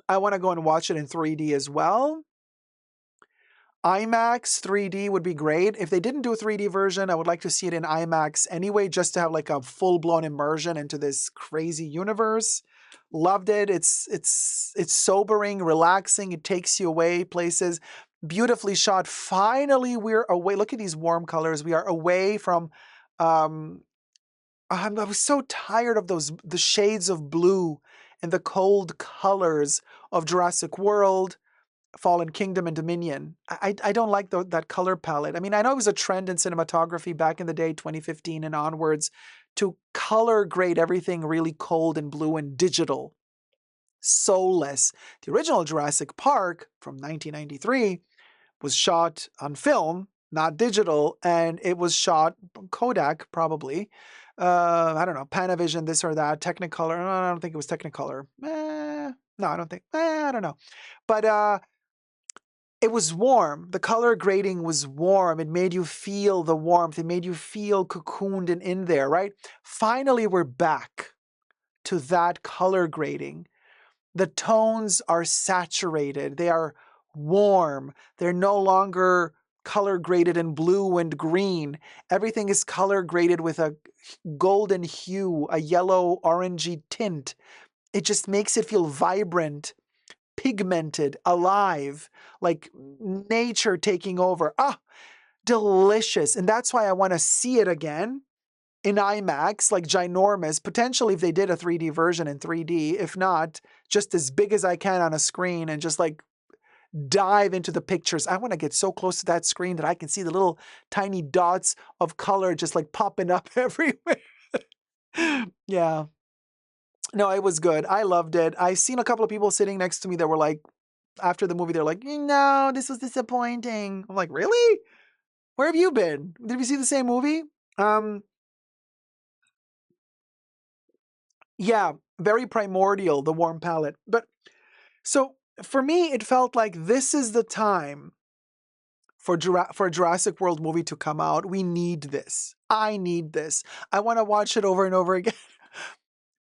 I want to go and watch it in 3D as well. IMAX 3D would be great. If they didn't do a 3D version, I would like to see it in IMAX anyway, just to have like a full-blown immersion into this crazy universe. Loved it. It's sobering, relaxing. It takes you away places. Beautifully shot. Finally, we're away. Look at these warm colors. We are away from I was so tired of the shades of blue and the cold colors of Jurassic World, Fallen Kingdom, and Dominion. I don't like that color palette. I mean, I know it was a trend in cinematography back in the day, 2015 and onwards, to color grade everything really cold and blue and digital, soulless. The original Jurassic Park from 1993 was shot on film, not digital, and it was shot Kodak, probably. I don't know, Panavision, this or that, Technicolor. No, I don't think it was Technicolor. No, I don't think. I don't know. But it was warm. The color grading was warm. It made you feel the warmth. It made you feel cocooned and in there, right? Finally, we're back to that color grading. The tones are saturated. They are warm. They're no longer color graded in blue and green. Everything is color graded with a golden hue, a yellow orangey tint. It just makes it feel vibrant, pigmented, alive, like nature taking over. Ah, delicious. And that's why I want to see it again in IMAX, like ginormous, potentially if they did a 3D version in 3D, if not, just as big as I can on a screen and just like dive into the pictures. I want to get so close to that screen that I can see the little tiny dots of color just like popping up everywhere. Yeah. No, it was good. I loved it. I seen a couple of people sitting next to me that were like, after the movie, they're like, no, this was disappointing. I'm like, really? Where have you been? Did we see the same movie? Um, yeah, very primordial, the warm palette. But so for me, it felt like this is the time for a Jurassic World movie to come out. We need this. I need this. I want to watch it over and over again.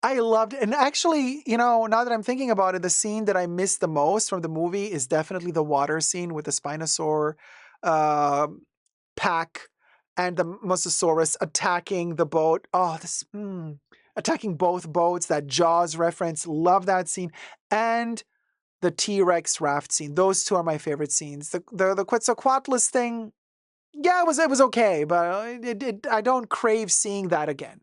I loved it. And actually, now that I'm thinking about it, the scene that I missed the most from the movie is definitely the water scene with the Spinosaur uh, pack and the Mosasaurus attacking the boat. Oh, attacking both boats, that Jaws reference. Love that scene. And the T-Rex raft scene. Those two are my favorite scenes. The Quetzalcoatlus thing, yeah, it was okay, but I don't crave seeing that again.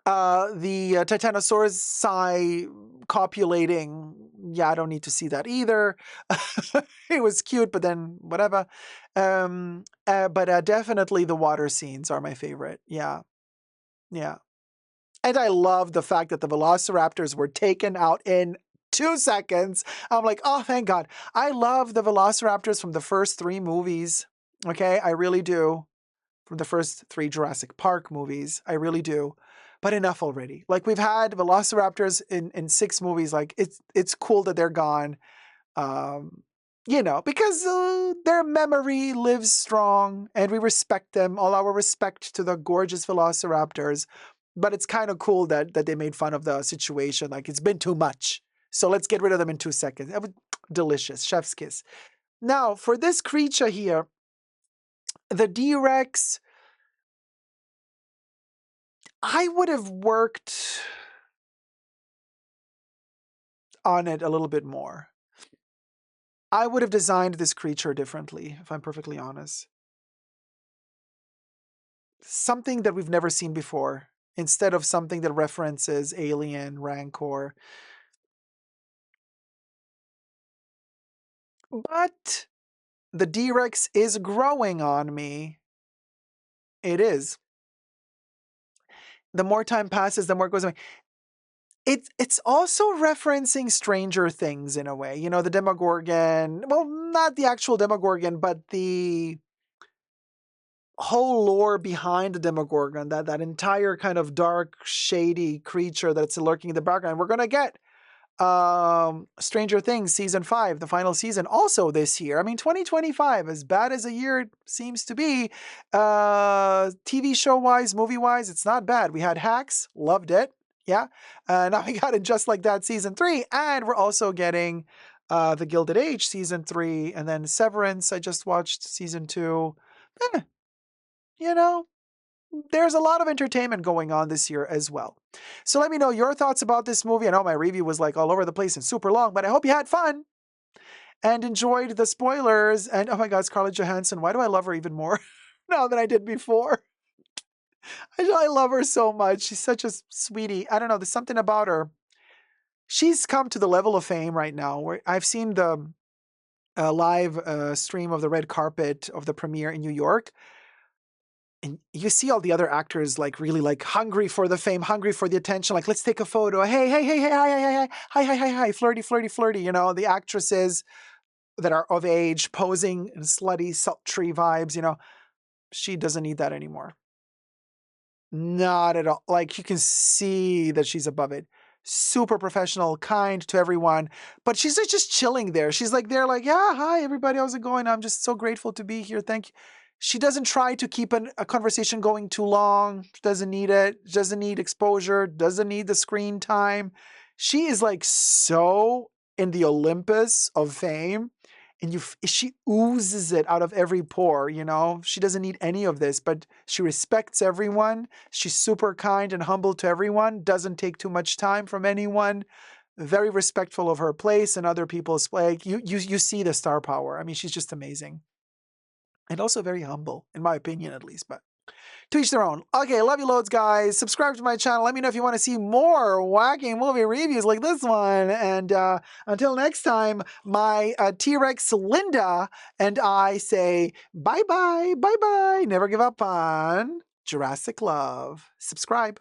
The Titanosaurus copulating, yeah, I don't need to see that either. It was cute, but then whatever. But definitely the water scenes are my favorite. Yeah, yeah. And I love the fact that the velociraptors were taken out in 2 seconds. I'm like, oh, thank God. I love the velociraptors from the first three movies. Okay, I really do. From the first three Jurassic Park movies. I really do. But enough already. Like we've had velociraptors in 6 movies. Like it's cool that they're gone. Um, because their memory lives strong and we respect them. All our respect to the gorgeous velociraptors. But it's kind of cool that they made fun of the situation. Like it's been too much. So let's get rid of them in 2 seconds. That was delicious. Chef's kiss. Now, for this creature here, the D-Rex, I would have worked on it a little bit more. I would have designed this creature differently, if I'm perfectly honest. Something that we've never seen before, instead of something that references Alien, Rancor. But the D-Rex is growing on me. It is. The more time passes, the more it goes away. It's also referencing Stranger Things in a way. The Demogorgon. Well, not the actual Demogorgon, but the whole lore behind the Demogorgon, that entire kind of dark, shady creature that's lurking in the background. We're gonna get Stranger Things season 5, the final season, also this year. I mean, 2025, as bad as a year it seems to be, TV show wise, movie wise, it's not bad. We had Hacks, loved it. Yeah. Now we got it Just Like That season 3, and we're also getting The Gilded Age season 3, and then Severance. I just watched season 2. Eh, you know, there's a lot of entertainment going on this year as well. So let me know your thoughts about this movie. I know my review was like all over the place and super long, but I hope you had fun and enjoyed the spoilers. And oh my God, Scarlett Johansson, why do I love her even more now than I did before? I love her so much. She's such a sweetie. I don't know, there's something about her. She's come to the level of fame right now where I've seen the live stream of the red carpet of the premiere in New York. And you see all the other actors like really like hungry for the fame, hungry for the attention. Like, let's take a photo. Hey, hey, hey, hey, hi, hi, hi, hi, hi, hi, flirty, flirty, flirty. The actresses that are of age posing in slutty, sultry vibes. She doesn't need that anymore. Not at all. Like you can see that she's above it. Super professional, kind to everyone, but she's just chilling there. She's like there, like, yeah, hi everybody, how's it going? I'm just so grateful to be here. Thank you. She doesn't try to keep a conversation going too long. She doesn't need it. Doesn't need exposure. Doesn't need the screen time. She is like so in the Olympus of fame. and she oozes it out of every pore, you know. She doesn't need any of this, but she respects everyone. She's super kind and humble to everyone, doesn't take too much time from anyone, very respectful of her place and other people's, like, you see the star power. I mean, she's just amazing. And also very humble, in my opinion, at least, but to each their own. Okay, love you loads, guys. Subscribe to my channel. Let me know if you want to see more wacky movie reviews like this one. And until next time, my T-Rex Linda and I say bye-bye, bye-bye. Never give up on Jurassic love. Subscribe.